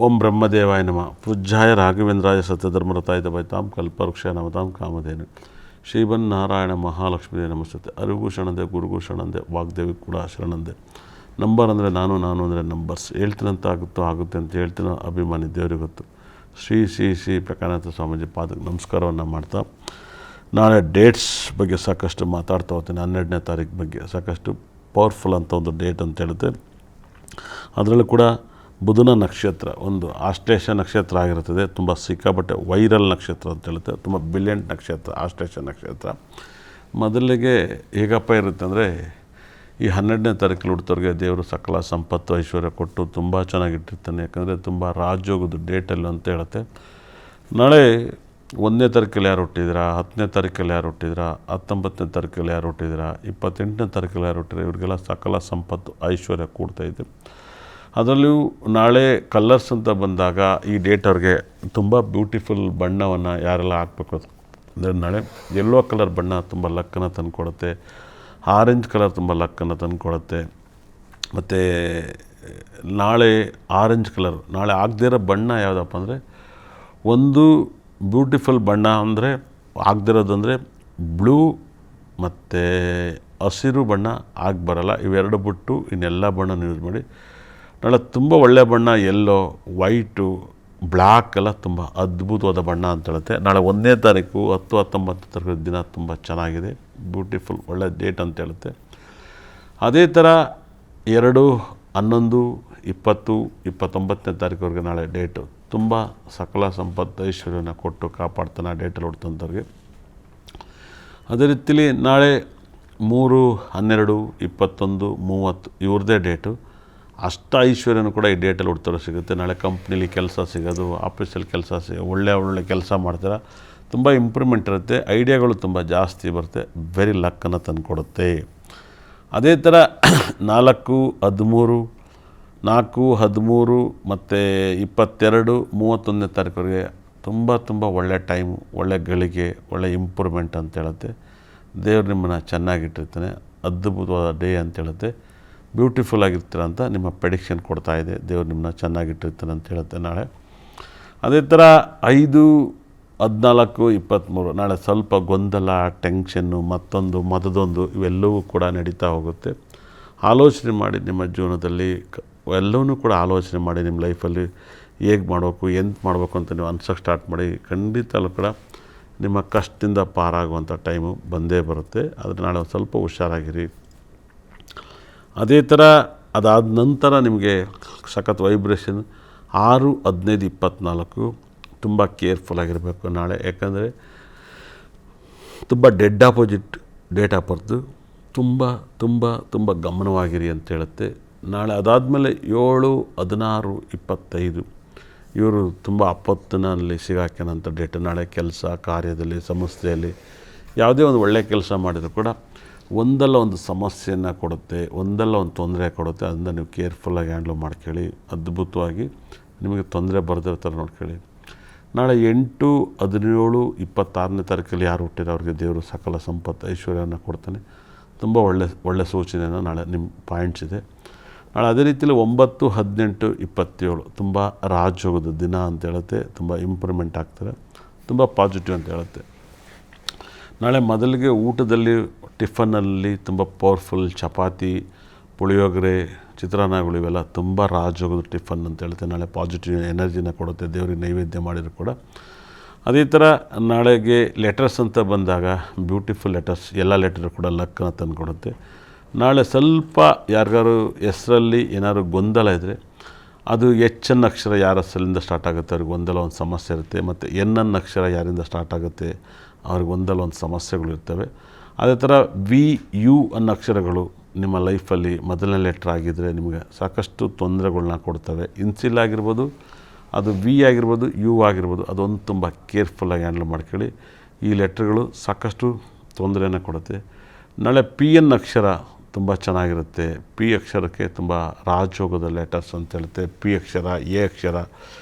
ಓಂ ಬ್ರಹ್ಮದೇವಾಯ ನಮಃ. ಪೂಜ್ಯಾಯ ರಾಘವೇಂದ್ರಾಯ ಸತ್ಯಧರ್ಮರತಾಯ ಭಜತಾಂ ಕಲ್ಪವೃಕ್ಷ ನಮತಾಂ ಕಾಮಧೇನು. ಶ್ರೀಮನ್ನಾರಾಯಣ ಮಹಾಲಕ್ಷ್ಮೀ ನಮಸ್ತೆ. ಅರಿಭೂಷಣಂದೆ ಗುರುಭೂಷಣಂದೆ ವಾಗ್ದೇವಿ ಕೂಡ ಶರಣಂದೆ. ನಂಬರ್ ಅಂದರೆ ನಾನು ಅಂದರೆ ನಂಬರ್ಸ್. ಹೇಳ್ತೀನಂತ ಆಗುತ್ತೆ ಅಂತ ಹೇಳ್ತೀನೋ ಅಭಿಮಾನಿ ದೇವರಿಗೆ ಗೊತ್ತು. ಶ್ರೀ ಪ್ರಕಾಶನಾಥ ಸ್ವಾಮೀಜಿ ಪಾದಕ್ಕೆ ನಮಸ್ಕಾರವನ್ನು ಮಾಡ್ತಾ, ನಾಳೆ ಡೇಟ್ಸ್ ಬಗ್ಗೆ ಸಾಕಷ್ಟು ಮಾತಾಡ್ತಾ ಹೋಗ್ತೀನಿ. 12ನೇ ತಾರೀಕು ಬಗ್ಗೆ ಸಾಕಷ್ಟು ಪವರ್ಫುಲ್ ಅಂತ ಒಂದು ಡೇಟ್ ಅಂತ ಹೇಳುತ್ತೆ. ಅದರಲ್ಲೂ ಕೂಡ ಬುಧನ ನಕ್ಷತ್ರ ಒಂದು ಆಶ್ಲೇಷ ನಕ್ಷತ್ರ ಆಗಿರುತ್ತದೆ. ತುಂಬ ಸಿಕ್ಕಾಪಟ್ಟೆ ವೈರಲ್ ನಕ್ಷತ್ರ ಅಂತ ಹೇಳುತ್ತೆ. ತುಂಬ ಬ್ರಿಲಿಯಂಟ್ ನಕ್ಷತ್ರ ಆಶ್ಲೇಷ ನಕ್ಷತ್ರ. ಮೊದಲಿಗೆ ಹೇಗಪ್ಪ ಇರುತ್ತೆ ಅಂದರೆ, ಈ 12ನೇ ತಾರೀಕು ಹುಡ್ತವ್ರಿಗೆ ದೇವರು ಸಕಲ ಸಂಪತ್ತು ಐಶ್ವರ್ಯ ಕೊಟ್ಟು ತುಂಬ ಚೆನ್ನಾಗಿಟ್ಟಿರ್ತಾನೆ. ಯಾಕಂದರೆ ತುಂಬ ರಾಜಯೋಗದ ಡೇಟಲ್ಲಿ ಅಂತ ಹೇಳುತ್ತೆ. ನಾಳೆ 1ನೇ ತಾರೀಕಲ್ಲಿ ಯಾರು ಹುಟ್ಟಿದ್ದೀರಾ, 10ನೇ ತಾರೀಕಲ್ಲಿ ಯಾರು ಹುಟ್ಟಿದ್ದೀರಾ, 19ನೇ ತಾರೀಕಲ್ಲಿ ಯಾರು ಹುಟ್ಟಿದ್ದೀರಾ, 28ನೇ ತಾರೀಕಲ್ಲಿ ಯಾರು ಹುಟ್ಟಿದ್ದೀರಾ, ಇವರಿಗೆಲ್ಲ ಸಕಲ ಸಂಪತ್ತು ಐಶ್ವರ್ಯ ಕೂಡ್ತಾಯಿದೆ. ಅದರಲ್ಲಿಯೂ ನಾಳೆ ಕಲರ್ಸ್ ಅಂತ ಬಂದಾಗ ಈ ಡೇಟ್ ಅವ್ರಿಗೆ ತುಂಬ ಬ್ಯೂಟಿಫುಲ್ ಬಣ್ಣವನ್ನು ಯಾರೆಲ್ಲ ಹಾಕಬೇಕು ಅಂದರೆ, ನಾಳೆ ಯೆಲ್ಲೋ ಕಲರ್ ಬಣ್ಣ ತುಂಬ ಲಕ್ಕನ್ನು ತಂದುಕೊಡುತ್ತೆ. ಆರೆಂಜ್ ಕಲರ್ ತುಂಬ ಲಕ್ಕನ್ನು ತಂದುಕೊಡುತ್ತೆ. ಮತ್ತು ನಾಳೆ ಆರೆಂಜ್ ಕಲರ್ ನಾಳೆ ಆಗದೇ ಇರೋ ಬಣ್ಣ ಯಾವುದಪ್ಪ ಅಂದರೆ, ಒಂದು ಬ್ಯೂಟಿಫುಲ್ ಬಣ್ಣ ಅಂದರೆ ಆಗದಿರೋದಂದರೆ ಬ್ಲೂ ಮತ್ತು ಹಸಿರು ಬಣ್ಣ ಆಗಿ ಬರೋಲ್ಲ. ಇವೆರಡು ಬಿಟ್ಟು ಇನ್ನೆಲ್ಲ ಬಣ್ಣನ ಯೂಸ್ ಮಾಡಿ. ನಾಳೆ ತುಂಬ ಒಳ್ಳೆಯ ಬಣ್ಣ ಯೆಲ್ಲೋ, ವೈಟು, ಬ್ಲ್ಯಾಕ್ ಎಲ್ಲ ತುಂಬ ಅದ್ಭುತವಾದ ಬಣ್ಣ ಅಂತ ಹೇಳುತ್ತೆ. ನಾಳೆ 1ನೇ ತಾರೀಕು 10, 19ನೇ ತಾರೀಕು ದಿನ ತುಂಬ ಚೆನ್ನಾಗಿದೆ, ಬ್ಯೂಟಿಫುಲ್ ಒಳ್ಳೆಯ ಡೇಟ್ ಅಂತ ಹೇಳುತ್ತೆ. ಅದೇ ಥರ 2, 11, 20, 29ನೇ ತಾರೀಕುವರೆಗೆ ನಾಳೆ ಡೇಟು ತುಂಬ ಸಕಲ ಸಂಪತ್ತು ಐಶ್ವರ್ಯನ ಕೊಟ್ಟು ಕಾಪಾಡ್ತಾನೆ ಆ ಡೇಟಲ್ಲಿ ಹುಡ್ತಂಥವ್ರಿಗೆ. ಅದೇ ರೀತಿಲಿ ನಾಳೆ 3, 12, 21, 30 ಇವ್ರದ್ದೇ ಡೇಟು. ಅಷ್ಟ ಐಶ್ವರ್ಯನೂ ಕೂಡ ಈ ಡೇಟಲ್ಲಿ ಹುಡ್ತಾರೋ ಸಿಗುತ್ತೆ. ನಾಳೆ ಕಂಪ್ನೀಲಿ ಕೆಲಸ ಸಿಗೋದು, ಆಫೀಸಲ್ಲಿ ಕೆಲಸ ಒಳ್ಳೆ ಕೆಲಸ ಮಾಡ್ತಾರೆ. ತುಂಬ ಇಂಪ್ರೂವ್ಮೆಂಟ್ ಇರುತ್ತೆ, ಐಡಿಯಾಗಳು ತುಂಬ ಜಾಸ್ತಿ ಬರುತ್ತೆ, ವೆರಿ ಲಕ್ಕನ್ನು ತಂದುಕೊಡುತ್ತೆ. ಅದೇ ಥರ 4, 13, ಮತ್ತು 22, 31ನೇ ತಾರೀಕುವರೆಗೆ ತುಂಬ ಒಳ್ಳೆಯ ಟೈಮು, ಒಳ್ಳೆಯ ಗಳಿಗೆ, ಒಳ್ಳೆಯ ಇಂಪ್ರೂವ್ಮೆಂಟ್ ಅಂತ ಹೇಳುತ್ತೆ. ದೇವ್ರು ನಿಮ್ಮನ್ನು ಚೆನ್ನಾಗಿಟ್ಟಿರ್ತಾನೆ, ಅದ್ಭುತವಾದ ಡೇ ಅಂತ ಹೇಳುತ್ತೆ. ಬ್ಯೂಟಿಫುಲ್ ಆಗಿರ್ತೀರ ಅಂತ ನಿಮ್ಮ ಪ್ರೆಡಿಕ್ಷನ್ ಕೊಡ್ತಾಯಿದೆ. ದೇವ್ರು ನಿಮ್ಮನ್ನ ಚೆನ್ನಾಗಿಟ್ಟಿರ್ತಾನೆ ಅಂತ ಹೇಳುತ್ತೆ ನಾಳೆ. ಅದೇ ಥರ 5, 14, 23 ನಾಳೆ ಸ್ವಲ್ಪ ಗೊಂದಲ, ಟೆನ್ಷನ್ನು, ಮತ್ತೊಂದು ಇವೆಲ್ಲವೂ ಕೂಡ ನಡೀತಾ ಹೋಗುತ್ತೆ. ಆಲೋಚನೆ ಮಾಡಿ ನಿಮ್ಮ ಜೀವನದಲ್ಲಿ ಎಲ್ಲವನ್ನೂ ಕೂಡ ಆಲೋಚನೆ ಮಾಡಿ ನಿಮ್ಮ ಲೈಫಲ್ಲಿ ಹೇಗೆ ಮಾಡಬೇಕು, ಎಂತ ಮಾಡಬೇಕು ಅಂತ ನೀವು ಅನ್ಸೋಕ್ಕೆ ಸ್ಟಾರ್ಟ್ ಮಾಡಿ. ಖಂಡಿತ ಕೂಡ ನಿಮ್ಮ ಕಷ್ಟದಿಂದ ಪಾರಾಗುವಂಥ ಟೈಮು ಬಂದೇ ಬರುತ್ತೆ. ಆದರೆ ನಾಳೆ ಒಂದು ಸ್ವಲ್ಪ ಹುಷಾರಾಗಿರಿ. ಅದೇ ಥರ ಅದಾದ ನಂತರ ನಿಮಗೆ ಸಖತ್ ವೈಬ್ರೇಷನ್ 6, 15, 24 ತುಂಬ ಕೇರ್ಫುಲ್ಲಾಗಿರಬೇಕು ನಾಳೆ. ಯಾಕಂದರೆ ತುಂಬ dead opposite date of birth. ತುಂಬ ಗಮನವಾಗಿರಿ ಅಂತ ಹೇಳುತ್ತೆ ನಾಳೆ. ಅದಾದಮೇಲೆ 7, 16, 25 ಇವರು ತುಂಬ ಆಪತ್ತಿನಲ್ಲಿ ಸಿಗಾಕ್ಯನಂಥ ಡೇಟ್. ನಾಳೆ ಕೆಲಸ ಕಾರ್ಯದಲ್ಲಿ, ಸಂಸ್ಥೆಯಲ್ಲಿ ಯಾವುದೇ ಒಂದು ಒಳ್ಳೆಯ ಕೆಲಸ ಮಾಡಿದರೂ ಕೂಡ ಒಂದಲ್ಲ ಒಂದು ಸಮಸ್ಯೆಯನ್ನು ಕೊಡುತ್ತೆ, ಒಂದಲ್ಲ ಒಂದು ತೊಂದರೆ ಕೊಡುತ್ತೆ. ಅದನ್ನು ನೀವು ಕೇರ್ಫುಲ್ಲಾಗಿ ಹ್ಯಾಂಡ್ಲ್ ಮಾಡ್ಕೊಳ್ಳಿ. ಅದ್ಭುತವಾಗಿ ನಿಮಗೆ ತೊಂದರೆ ಬರದಿರೋ ಥರ ನೋಡ್ಕೊಳ್ಳಿ. ನಾಳೆ 8, 17, 26ನೇ ತಾರೀಕಲ್ಲಿ ಯಾರು ಹುಟ್ಟಿರೋ ಅವ್ರಿಗೆ ದೇವರು ಸಕಲ ಸಂಪತ್ತು ಐಶ್ವರ್ಯವನ್ನು ಕೊಡ್ತಾನೆ. ತುಂಬ ಒಳ್ಳೆ ಸೂಚನೆಯನ್ನು ನಾಳೆ ನಿಮ್ಮ ಪಾಯಿಂಟ್ಸ್ ಇದೆ. ನಾಳೆ ಅದೇ ರೀತಿಯಲ್ಲಿ 9, 18, 27 ತುಂಬ ರಾಜಯೋಗದ ದಿನ ಅಂತ ಹೇಳುತ್ತೆ. ತುಂಬ ಇಂಪ್ರೂವ್ಮೆಂಟ್ ಆಗ್ತಾರೆ, ತುಂಬ ಪಾಸಿಟಿವ್ ಅಂತ ಹೇಳುತ್ತೆ. ನಾಳೆ ಮೊದಲಿಗೆ ಊಟದಲ್ಲಿ ಟಿಫನ್ನಲ್ಲಿ ತುಂಬ ಪವರ್ಫುಲ್ ಚಪಾತಿ, ಪುಳಿಯೋಗರೆ, ಚಿತ್ರಾನ್ನಗಳು ಇವೆಲ್ಲ ತುಂಬ ರಾಜಯೋಗದ ಟಿಫನ್ ಅಂತ ಹೇಳುತ್ತೆ. ನಾಳೆ ಪಾಸಿಟಿವ್ ಎನರ್ಜಿನ ಕೊಡುತ್ತೆ ದೇವರಿಗೆ ನೈವೇದ್ಯ ಮಾಡಿದ್ರು ಕೂಡ. ಅದೇ ಥರ ನಾಳೆಗೆ ಲೆಟರ್ಸ್ ಅಂತ ಬಂದಾಗ ಬ್ಯೂಟಿಫುಲ್ ಲೆಟರ್ಸ್, ಎಲ್ಲ ಲೆಟರ್ ಕೂಡ ಲಕ್ಕನ್ನು ತಂದುಕೊಡುತ್ತೆ. ನಾಳೆ ಸ್ವಲ್ಪ ಯಾರಿಗಾರು ಹೆಸರಲ್ಲಿ ಏನಾದ್ರು ಗೊಂದಲ ಇದ್ದರೆ, ಅದು ಎನ್ ಅಕ್ಷರ ಯಾರ ಹೆಸರಿಂದ ಸ್ಟಾರ್ಟ್ ಆಗುತ್ತೆ ಅವ್ರಿಗೆ ಒಂದಲ್ಲ ಒಂದು ಸಮಸ್ಯೆ ಇರುತ್ತೆ. ಮತ್ತು ಎನ್ ಅಕ್ಷರ ಯಾರಿಂದ ಸ್ಟಾರ್ಟ್ ಆಗುತ್ತೆ ಅವ್ರಿಗೆ ಒಂದಲ್ಲ ಒಂದು ಸಮಸ್ಯೆಗಳು ಇರ್ತವೆ. ಅದೇ ಥರ VU ಅನ್ನೋ ಅಕ್ಷರಗಳು ನಿಮ್ಮ ಲೈಫಲ್ಲಿ ಮೊದಲನೇ ಲೆಟ್ರ್ ಆಗಿದ್ದರೆ ನಿಮಗೆ ಸಾಕಷ್ಟು ತೊಂದರೆಗಳನ್ನ ಕೊಡ್ತವೆ. ಇನ್ಸಿಲ್ ಆಗಿರ್ಬೋದು, ಅದು V ಆಗಿರ್ಬೋದು, U ಆಗಿರ್ಬೋದು, ಅದೊಂದು ತುಂಬ ಕೇರ್ಫುಲ್ಲಾಗಿ ಹ್ಯಾಂಡಲ್ ಮಾಡ್ಕೊಳ್ಳಿ. ಈ ಲೆಟ್ರ್ಗಳು ಸಾಕಷ್ಟು ತೊಂದರೆಯನ್ನು ಕೊಡುತ್ತೆ. ನಾಳೆ PN ಅಕ್ಷರ ತುಂಬ ಚೆನ್ನಾಗಿರುತ್ತೆ. P ಅಕ್ಷರಕ್ಕೆ ತುಂಬ ರಾಜಯೋಗದ ಲೆಟರ್ಸ್ ಅಂತ ಹೇಳುತ್ತೆ. P Akshara, A Akshara,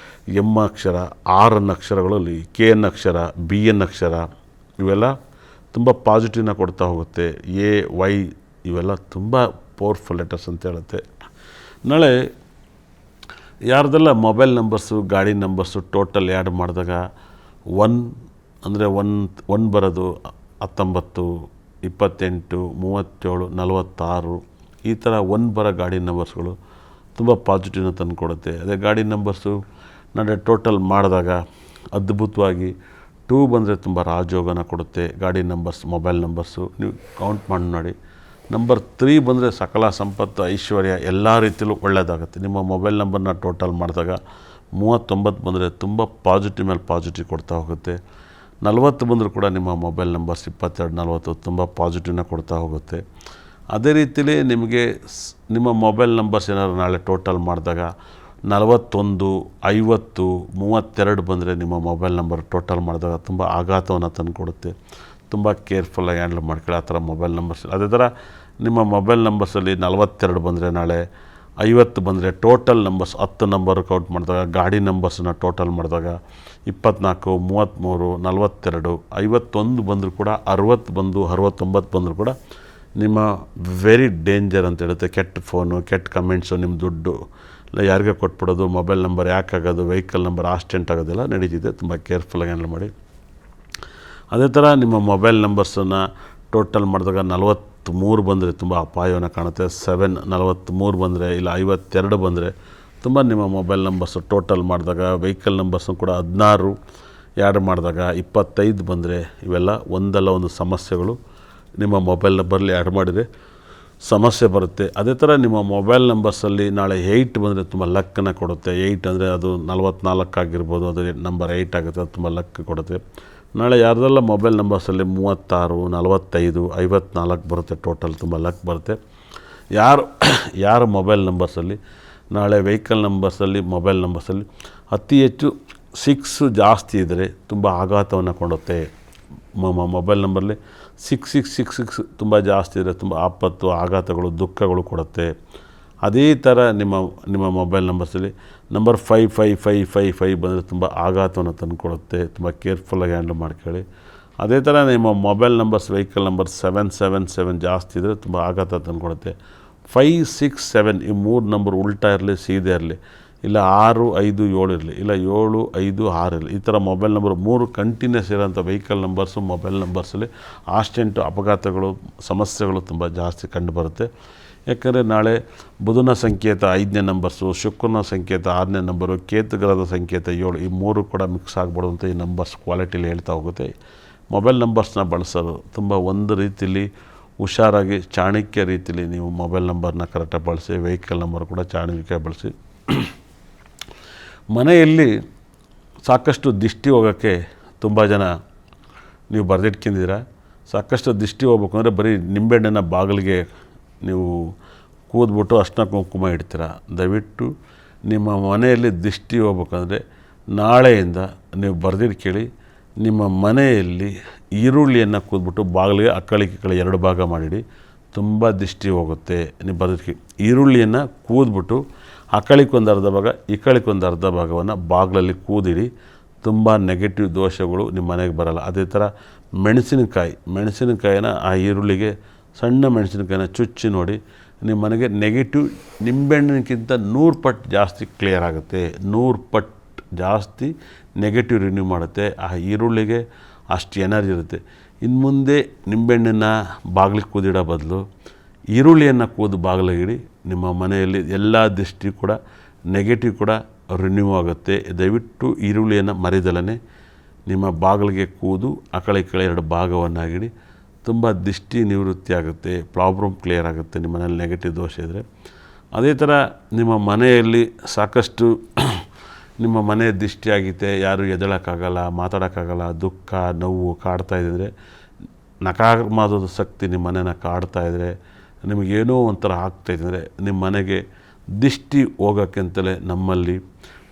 M Akshara, R ಅನ್ನೋ ಅಕ್ಷರಗಳಲ್ಲಿ KN ಅಕ್ಷರ, BN ಅಕ್ಷರ ಇವೆಲ್ಲ ತುಂಬ ಪಾಸಿಟಿವ್ನ ಕೊಡ್ತಾ ಹೋಗುತ್ತೆ. AY ಇವೆಲ್ಲ ತುಂಬ ಪವರ್ಫುಲ್ ಲೆಟರ್ಸ್ ಅಂತ ಹೇಳುತ್ತೆ. ನಾಳೆ ಯಾರ್ದೆಲ್ಲ ಮೊಬೈಲ್ ನಂಬರ್ಸು ಗಾಡಿ ನಂಬರ್ಸು ಟೋಟಲ್ ಆ್ಯಡ್ ಮಾಡಿದಾಗ ಒನ್ ಬರೋದು 19, 28, 37, 46 ಈ ಥರ ಬರೋ ಗಾಡಿ ನಂಬರ್ಸ್ಗಳು ತುಂಬ ಪಾಸಿಟಿವ್ನ ತಂದುಕೊಡುತ್ತೆ. ಅದೇ ಗಾಡಿ ನಂಬರ್ಸು ನಾಳೆ ಟೋಟಲ್ ಮಾಡಿದಾಗ ಅದ್ಭುತವಾಗಿ 2 ಬಂದರೆ ತುಂಬ ರಾಜಯೋಗನ ಕೊಡುತ್ತೆ. ಗಾಡಿ ನಂಬರ್ಸ್ ಮೊಬೈಲ್ ನಂಬರ್ಸು ನೀವು ಕೌಂಟ್ ಮಾಡಿ ನೋಡಿ. ನಂಬರ್ 3 ಬಂದರೆ ಸಕಲ ಸಂಪತ್ತು ಐಶ್ವರ್ಯ ಎಲ್ಲ ರೀತಿಯಲ್ಲೂ ಒಳ್ಳೆಯದಾಗುತ್ತೆ. ನಿಮ್ಮ ಮೊಬೈಲ್ ನಂಬರ್ನ ಟೋಟಲ್ ಮಾಡಿದಾಗ 39 ಬಂದರೆ ತುಂಬ ಪಾಸಿಟಿವ್ ಮೇಲೆ ಪಾಸಿಟಿವ್ ಕೊಡ್ತಾ ಹೋಗುತ್ತೆ. 40 ಬಂದರೂ ಕೂಡ ನಿಮ್ಮ ಮೊಬೈಲ್ ನಂಬರ್ಸ್ 22, 40 ತುಂಬ ಪಾಸಿಟಿವ್ನ ಕೊಡ್ತಾ ಹೋಗುತ್ತೆ. ಅದೇ ರೀತಿಯೇ ನಿಮಗೆ ನಿಮ್ಮ ಮೊಬೈಲ್ ನಂಬರ್ಸ್ ಏನಾದ್ರು ನಾಳೆ ಟೋಟಲ್ ಮಾಡಿದಾಗ 41, 50, 32 ಬಂದರೆ ನಿಮ್ಮ ಮೊಬೈಲ್ ನಂಬರ್ ಟೋಟಲ್ ಮಾಡಿದಾಗ ತುಂಬ ಆಘಾತವನ್ನು ತಂದುಕೊಡುತ್ತೆ. ತುಂಬ ಕೇರ್ಫುಲ್ಲಾಗಿ ಹ್ಯಾಂಡಲ್ ಮಾಡ್ಕೊಳ್ಳಿ ಆ ಥರ ಮೊಬೈಲ್ ನಂಬರ್ಸ್. ಅದೇ ಥರ ನಿಮ್ಮ ಮೊಬೈಲ್ ನಂಬರ್ಸಲ್ಲಿ 42 ಬಂದರೆ ನಾಳೆ 50 ಬಂದರೆ ಟೋಟಲ್ ನಂಬರ್ಸ್ 10 ನಂಬರ್ ಕೌಂಟ್ ಮಾಡಿದಾಗ ಗಾಡಿ ನಂಬರ್ಸನ್ನ ಟೋಟಲ್ ಮಾಡಿದಾಗ 24, 33, 42, 51 ಬಂದರೂ ಕೂಡ 60 ಬಂದು 69 ಬಂದರೂ ಕೂಡ ನಿಮ್ಮ ವೆರಿ ಡೇಂಜರ್ ಅಂತ ಹೇಳುತ್ತೆ. ಕೆಟ್ಟ ಫೋನು, ಕೆಟ್ಟ ಕಮೆಂಟ್ಸು, ನಿಮ್ಮ ದುಡ್ಡು ಇಲ್ಲ ಯಾರಿಗೆ ಕೊಟ್ಬಿಡೋದು, ಮೊಬೈಲ್ ನಂಬರ್ ಯಾಕೆ ಆಗೋದು, ವೆಹಿಕಲ್ ನಂಬರ್ ಆಕ್ಸಿಡೆಂಟ್ ಆಗೋದೆಲ್ಲ ನಡೀತಿದೆ. ತುಂಬ ಕೇರ್ಫುಲ್ಲಾಗಿ ಹ್ಯಾಂಡಲ್ ಮಾಡಿ. ಅದೇ ಥರ ನಿಮ್ಮ ಮೊಬೈಲ್ ನಂಬರ್ಸನ್ನು ಟೋಟಲ್ ಮಾಡಿದಾಗ 43 ಬಂದರೆ ತುಂಬ ಅಪಾಯವನ್ನು ಕಾಣುತ್ತೆ. 43 ಬಂದರೆ ಇಲ್ಲ 52 ಬಂದರೆ ತುಂಬ ನಿಮ್ಮ ಮೊಬೈಲ್ ನಂಬರ್ಸು ಟೋಟಲ್ ಮಾಡಿದಾಗ ವೆಹಿಕಲ್ ನಂಬರ್ಸು ಕೂಡ 16 ಆ್ಯಡ್ ಮಾಡಿದಾಗ 25 ಬಂದರೆ ಇವೆಲ್ಲ ಒಂದಲ್ಲ ಒಂದು ಸಮಸ್ಯೆಗಳು ನಿಮ್ಮ ಮೊಬೈಲ್ ನಂಬರ್ಲಿ ಆ್ಯಡ್ ಮಾಡಿದರೆ ಸಮಸ್ಯೆ ಬರುತ್ತೆ. ಅದೇ ಥರ ನಿಮ್ಮ ಮೊಬೈಲ್ ನಂಬರ್ಸಲ್ಲಿ ನಾಳೆ 8 ಬಂದರೆ ತುಂಬ ಲಕ್ಕನ್ನು ಕೊಡುತ್ತೆ. 8 ಅಂದರೆ ಅದು 44 ಆಗಿರ್ಬೋದು, ಅದು ನಂಬರ್ 8 ಆಗುತ್ತೆ, ಅದು ತುಂಬ ಲಕ್ ಕೊಡುತ್ತೆ. ನಾಳೆ ಯಾರ್ದೆಲ್ಲ ಮೊಬೈಲ್ ನಂಬರ್ಸಲ್ಲಿ 36, 45, 54 ಬರುತ್ತೆ, ಟೋಟಲ್ ತುಂಬ ಲಕ್ ಬರುತ್ತೆ. ಯಾರು ಮೊಬೈಲ್ ನಂಬರ್ಸಲ್ಲಿ ನಾಳೆ ವೆಹಿಕಲ್ ನಂಬರ್ಸಲ್ಲಿ ಮೊಬೈಲ್ ನಂಬರ್ಸಲ್ಲಿ ಅತಿ ಹೆಚ್ಚು 6 ಜಾಸ್ತಿ ಇದ್ದರೆ ತುಂಬ ಆಘಾತವನ್ನು ಕೊಡುತ್ತೆ. ಮೊಬೈಲ್ ನಂಬರ್ಲಿ 6666 ತುಂಬ ಜಾಸ್ತಿ ಇದ್ದರೆ ತುಂಬ ಆಪತ್ತು, ಆಘಾತಗಳು, ದುಃಖಗಳು ಕೊಡುತ್ತೆ. ಅದೇ ಥರ ನಿಮ್ಮ ಮೊಬೈಲ್ ನಂಬರ್ಸಲ್ಲಿ ನಂಬರ್ 555555 ಬಂದರೆ ತುಂಬ ಆಘಾತವನ್ನು ತಂದುಕೊಡುತ್ತೆ. ತುಂಬ ಕೇರ್ಫುಲ್ಲಾಗಿ ಹ್ಯಾಂಡಲ್ ಮಾಡ್ಕೊಳ್ಳಿ. ಅದೇ ಥರ ನಿಮ್ಮ ಮೊಬೈಲ್ ನಂಬರ್ಸ್ ವೆಹಿಕಲ್ ನಂಬರ್ 777 ಜಾಸ್ತಿ ಇದ್ದರೆ ತುಂಬ ಆಘಾತ ತಂದುಕೊಡುತ್ತೆ. 5, 6, 7 ಈ 3 ನಂಬರ್ ಉಲ್ಟಾ ಇರಲಿ, ಸೀದೆ ಇರಲಿ, ಇಲ್ಲ 6, 5, 7 ಇರಲಿ, ಇಲ್ಲ 7, 5, 6 ಇರಲಿ, ಈ ಥರ ಮೊಬೈಲ್ ನಂಬರ್ 3 ಕಂಟಿನ್ಯೂಸ್ ಇರೋಂಥ ವೆಹಿಕಲ್ ನಂಬರ್ಸು ಮೊಬೈಲ್ ನಂಬರ್ಸಲ್ಲಿ ಆಕ್ಸಿಡೆಂಟು, ಅಪಘಾತಗಳು, ಸಮಸ್ಯೆಗಳು ತುಂಬ ಜಾಸ್ತಿ ಕಂಡುಬರುತ್ತೆ. ಯಾಕಂದರೆ ನಾಳೆ ಬುಧನ ಸಂಕೇತ 5ನೇ ನಂಬರ್ಸು, ಶುಕ್ರನ ಸಂಕೇತ 6ನೇ ನಂಬರು, ಕೇತು ಗ್ರಹದ ಸಂಕೇತ 7 ಈ 3 ಕೂಡ ಮಿಕ್ಸ್ ಆಗ್ಬಿಡು ಅಂತ ಈ ನಂಬರ್ಸ್ ಕ್ವಾಲಿಟಿಲಿ ಹೇಳ್ತಾ ಹೋಗುತ್ತೆ. ಮೊಬೈಲ್ ನಂಬರ್ಸ್ನ ಬಳಸೋದು ತುಂಬ ಒಂದು ರೀತಿಲಿ ಹುಷಾರಾಗಿ ಚಾಣಕ್ಯ ರೀತಿಲಿ ನೀವು ಮೊಬೈಲ್ ನಂಬರ್ನ ಕರೆಕ್ಟಾಗಿ ಬಳಸಿ, ವೆಹಿಕಲ್ ನಂಬರ್ ಕೂಡ ಚಾಣಕ್ಯ ಬಳಸಿ. ಮನೆಯಲ್ಲಿ ಸಾಕಷ್ಟು ದಿಷ್ಟಿ ಹೋಗೋಕ್ಕೆ ತುಂಬ ಜನ ನೀವು ಬರೆದಿಟ್ಕೊಂಡಿದ್ದೀರ. ಸಾಕಷ್ಟು ದಿಷ್ಟಿ ಹೋಗ್ಬೇಕು ಅಂದರೆ ಬರೀ ನಿಂಬೆಹಣ್ಣನ್ನು ಬಾಗಿಲಿಗೆ ನೀವು ಕೂದ್ಬಿಟ್ಟು ಅರ್ಶಿನ ಕುಂಕುಮ ಇಡ್ತೀರ. ದಯವಿಟ್ಟು ನಿಮ್ಮ ಮನೆಯಲ್ಲಿ ದಿಷ್ಟಿ ಹೋಗ್ಬೇಕಂದ್ರೆ ನಾಳೆಯಿಂದ ನೀವು ಬರೆದಿಟ್ಕೊಳ್ಳಿ. ನಿಮ್ಮ ಮನೆಯಲ್ಲಿ ಈರುಳ್ಳಿಯನ್ನು ಕೂದ್ಬಿಟ್ಟು ಬಾಗಿಲಿಗೆ ಅಕ್ಕಳಿಗೆ 2 ಭಾಗ ಮಾಡಿಡಿ. ತುಂಬ ದಿಷ್ಟಿ ಹೋಗುತ್ತೆ. ನೀವು ಬರೆದಿಟ್ಕೊಳ್ಳಿ. ಈರುಳ್ಳಿಯನ್ನು ಕೂದ್ಬಿಟ್ಟು ಅಕ್ಕಳಿಗೊಂದು ಅರ್ಧ ಭಾಗ, ಇಕ್ಕಳಿಗೊಂದು ಅರ್ಧ ಭಾಗವನ್ನು ಬಾಗಿಲಲ್ಲಿ ಕೂದಿಡಿ. ತುಂಬ ನೆಗೆಟಿವ್ ದೋಷಗಳು ನಿಮ್ಮ ಮನೆಗೆ ಬರಲ್ಲ. ಅದೇ ಥರ ಮೆಣಸಿನಕಾಯಿನ ಆ ಈರುಳ್ಳಿಗೆ ಸಣ್ಣ ಮೆಣಸಿನಕಾಯಿನ ಚುಚ್ಚಿ ನೋಡಿ, ನಿಮ್ಮ ಮನೆಗೆ ನೆಗೆಟಿವ್ ನಿಂಬೆಹಣ್ಣಿನಕ್ಕಿಂತ 100 ಪಟ್ಟು ಜಾಸ್ತಿ ಕ್ಲಿಯರ್ ಆಗುತ್ತೆ. 100 ಪಟ್ಟು ಜಾಸ್ತಿ ನೆಗೆಟಿವ್ ರಿನ್ಯೂ ಮಾಡುತ್ತೆ. ಆ ಈರುಳ್ಳಿಗೆ ಅಷ್ಟು ಎನರ್ಜಿ ಇರುತ್ತೆ. ಇನ್ನು ಮುಂದೆ ನಿಂಬೆಹಣ್ಣನ್ನು ಬಾಗಿಲಿಗೆ ಕೂದಿಡೋ ಬದಲು ಈರುಳ್ಳಿಯನ್ನು ಕೂದು ಬಾಗಿಲಿಗಿಡಿ. ನಿಮ್ಮ ಮನೆಯಲ್ಲಿ ಎಲ್ಲ ದೃಷ್ಟಿ ಕೂಡ ನೆಗೆಟಿವ್ ಕೂಡ ರಿನ್ಯೂ ಆಗುತ್ತೆ. ದಯವಿಟ್ಟು ಈರುಳ್ಳಿಯನ್ನು ಮರಿದಲೇ ನಿಮ್ಮ ಬಾಗಿಲಿಗೆ ಕೂದು ಆ ಕಡೆ 2 ಭಾಗವನ್ನಾಗಿಡಿ. ತುಂಬ ದೃಷ್ಟಿ ನಿವೃತ್ತಿ ಆಗುತ್ತೆ, ಪ್ರಾಬ್ಲಮ್ ಕ್ಲಿಯರ್ ಆಗುತ್ತೆ ನಿಮ್ಮ ಮನೇಲಿ ನೆಗೆಟಿವ್ ದೋಷ ಇದ್ದರೆ. ಅದೇ ಥರ ನಿಮ್ಮ ಮನೆಯಲ್ಲಿ ಸಾಕಷ್ಟು ನಿಮ್ಮ ಮನೆ ದೃಷ್ಟಿ ಆಗಿದೆ, ಯಾರು ಎದ್ದೇಳೋಕ್ಕಾಗಲ್ಲ, ಮಾತಾಡೋಕ್ಕಾಗಲ್ಲ, ದುಃಖ ನೋವು ಕಾಡ್ತಾ ಇದ್ದರೆ, ನಕಾರಾತ್ಮಕ ಶಕ್ತಿ ನಿಮ್ಮ ಮನೇನ ಕಾಡ್ತಾಯಿದ್ರೆ, ನಿಮಗೇನೋ ಒಂಥರ ಆಗ್ತಾಯಿದ್ರೆ ನಿಮ್ಮ ಮನೆಗೆ ದಿಷ್ಟಿ ಹೋಗೋಕ್ಕಂತಲೇ ನಮ್ಮಲ್ಲಿ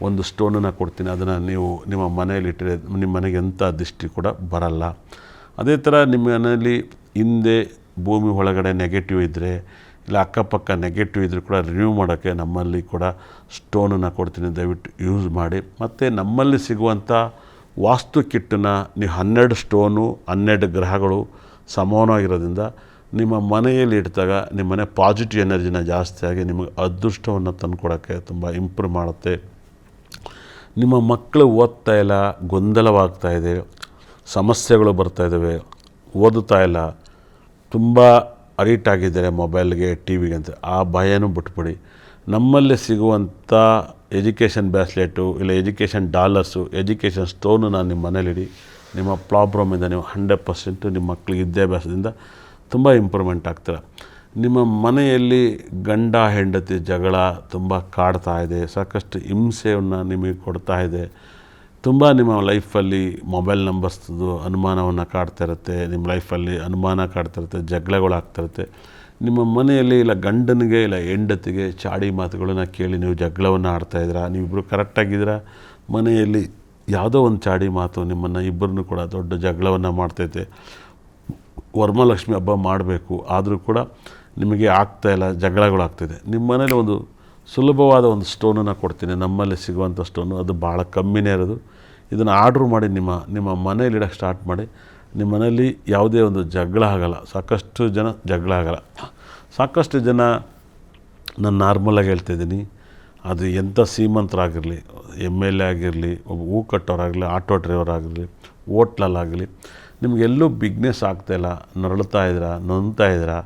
ಒಂದು ಸ್ಟೋನನ್ನು ಕೊಡ್ತೀನಿ. ಅದನ್ನು ನೀವು ನಿಮ್ಮ ಮನೆಯಲ್ಲಿ ಇಟ್ಟರೆ ನಿಮ್ಮ ಮನೆಗೆ ಎಂಥ ದಿಷ್ಟಿ ಕೂಡ ಬರಲ್ಲ. ಅದೇ ಥರ ನಿಮ್ಮ ಮನೆಯಲ್ಲಿ ಹಿಂದೆ ಭೂಮಿ ಒಳಗಡೆ ನೆಗೆಟಿವ್ ಇದ್ದರೆ, ಇಲ್ಲ ಅಕ್ಕಪಕ್ಕ ನೆಗೆಟಿವ್ ಇದ್ದರೂ ಕೂಡ ರಿನ್ಯೂ ಮಾಡೋಕ್ಕೆ ನಮ್ಮಲ್ಲಿ ಕೂಡ ಸ್ಟೋನನ್ನು ಕೊಡ್ತೀನಿ. ದಯವಿಟ್ಟು ಯೂಸ್ ಮಾಡಿ. ಮತ್ತು ನಮ್ಮಲ್ಲಿ ಸಿಗುವಂಥ ವಾಸ್ತು ಕಿಟ್ಟನ್ನು ನೀವು 12 ಸ್ಟೋನು 12 ಗ್ರಹಗಳು ಸಮಾನವಾಗಿರೋದ್ರಿಂದ ನಿಮ್ಮ ಮನೆಯಲ್ಲಿ ಇಟ್ಟಾಗ ನಿಮ್ಮ ಮನೆ ಪಾಸಿಟಿವ್ ಎನರ್ಜಿನ ಜಾಸ್ತಿ ಆಗಿ ನಿಮಗೆ ಅದೃಷ್ಟವನ್ನು ತಂದುಕೊಡೋಕ್ಕೆ ತುಂಬ ಇಂಪ್ರೂವ್ ಮಾಡುತ್ತೆ. ನಿಮ್ಮ ಮಕ್ಕಳು ಓದ್ತಾ ಇಲ್ಲ, ಗೊಂದಲವಾಗ್ತಾ ಇದೆ, ಸಮಸ್ಯೆಗಳು ಬರ್ತಾಯಿದ್ದಾವೆ, ಓದುತ್ತಾ ಇಲ್ಲ, ತುಂಬ ಅಡಿಕ್ಟ್ ಆಗಿದ್ದಾರೆ ಮೊಬೈಲ್ಗೆ, ಟಿ ವಿಗೆ ಅಂತ, ಆ ಭಯನೂ ಬಿಟ್ಬಿಡಿ. ನಮ್ಮಲ್ಲಿ ಸಿಗುವಂಥ ಎಜುಕೇಷನ್ ಬ್ಯಾಸ್ಲೆಟು ಇಲ್ಲ ಎಜುಕೇಷನ್ ಡಾಲರ್ಸು, ಎಜುಕೇಷನ್ ಸ್ಟೋನನ್ನ ನಿಮ್ಮ ಮನೇಲಿಡಿ. ನಿಮ್ಮ ಪ್ರಾಬ್ಲಮಿಂದ ನೀವು 100% ನಿಮ್ಮ ಮಕ್ಕಳಿಗೆ ವಿದ್ಯಾಭ್ಯಾಸದಿಂದ ತುಂಬ ಇಂಪ್ರೂವ್ಮೆಂಟ್ ಆಗ್ತಾರೆ. ನಿಮ್ಮ ಮನೆಯಲ್ಲಿ ಗಂಡ ಹೆಂಡತಿ ಜಗಳ ತುಂಬ ಕಾಡ್ತಾ ಇದೆ, ಸಾಕಷ್ಟು ಹಿಂಸೆಯನ್ನು ನಿಮಗೆ ಕೊಡ್ತಾ ಇದೆ, ತುಂಬ ನಿಮ್ಮ ಲೈಫಲ್ಲಿ ಮೊಬೈಲ್ ನಂಬರ್ಸ್ದು ಅನುಮಾನವನ್ನು ಕಾಡ್ತಾ ಇರುತ್ತೆ, ನಿಮ್ಮ ಲೈಫಲ್ಲಿ ಅನುಮಾನ ಕಾಡ್ತಾ ಇರುತ್ತೆ, ಜಗಳಗಳಾಗ್ತಿರುತ್ತೆ. ನಿಮ್ಮ ಮನೆಯಲ್ಲಿ ಇಲ್ಲ ಗಂಡನಿಗೆ ಇಲ್ಲ ಹೆಂಡತಿಗೆ ಚಾಡಿ ಮಾತುಗಳನ್ನ ಕೇಳಿ ನೀವು ಜಗಳವನ್ನು ಆಡ್ತಾಯಿದ್ದೀರಾ, ನೀವಿಬ್ಬರು ಕರೆಕ್ಟಾಗಿದ್ದೀರಾ, ಮನೆಯಲ್ಲಿ ಯಾವುದೋ ಒಂದು ಚಾಡಿ ಮಾತು ನಿಮ್ಮನ್ನು ಇಬ್ಬರನ್ನೂ ಕೂಡ ದೊಡ್ಡ ಜಗಳವನ್ನು ಮಾಡ್ತೈತೆ. ವರಮಹಾಲಕ್ಷ್ಮಿ ಹಬ್ಬ ಮಾಡಬೇಕು, ಆದರೂ ಕೂಡ ನಿಮಗೆ ಆಗ್ತಾಯಿಲ್ಲ, ಜಗಳಗಳಾಗ್ತಿದೆ. ನಿಮ್ಮ ಮನೇಲಿ ಒಂದು ಸುಲಭವಾದ ಒಂದು ಸ್ಟೋನನ್ನು ಕೊಡ್ತೀನಿ, ನಮ್ಮಲ್ಲಿ ಸಿಗುವಂಥ ಸ್ಟೋನು. ಅದು ಭಾಳ ಕಮ್ಮಿನೇ ಇರೋದು. ಇದನ್ನು ಆರ್ಡ್ರ್ ಮಾಡಿ ನಿಮ್ಮ ಮನೇಲಿ ಇಡೋಕ್ಕೆ ಸ್ಟಾರ್ಟ್ ಮಾಡಿ. ನಿಮ್ಮ ಮನೇಲಿ ಯಾವುದೇ ಒಂದು ಜಗಳ ಆಗಲ್ಲ, ಸಾಕಷ್ಟು ಜನ ಜಗಳ ಆಗಲ್ಲ. ಸಾಕಷ್ಟು ಜನ ನಾನು ನಾರ್ಮಲಾಗಿ ಹೇಳ್ತಾಯಿದ್ದೀನಿ, ಅದು ಎಂಥ ಶ್ರೀಮಂತರಾಗಿರಲಿ, MLA ಆಗಿರಲಿ, ಒಬ್ಬ ಹೂ ಕಟ್ಟೋರಾಗಲಿ, ಆಟೋ ಡ್ರೈವರ್ ಆಗಿರಲಿ, ಹೋಟ್ಲಲ್ಲಾಗಲಿ, ನಿಮಗೆಲ್ಲೂ ಬಿಗ್ನೆಸ್ ಆಗ್ತಾಯಿಲ್ಲ, ನರಳ್ತಾ ಇದ್ದೀರಾ, ನೊಂತಾ ಇದ್ದೀರಾ,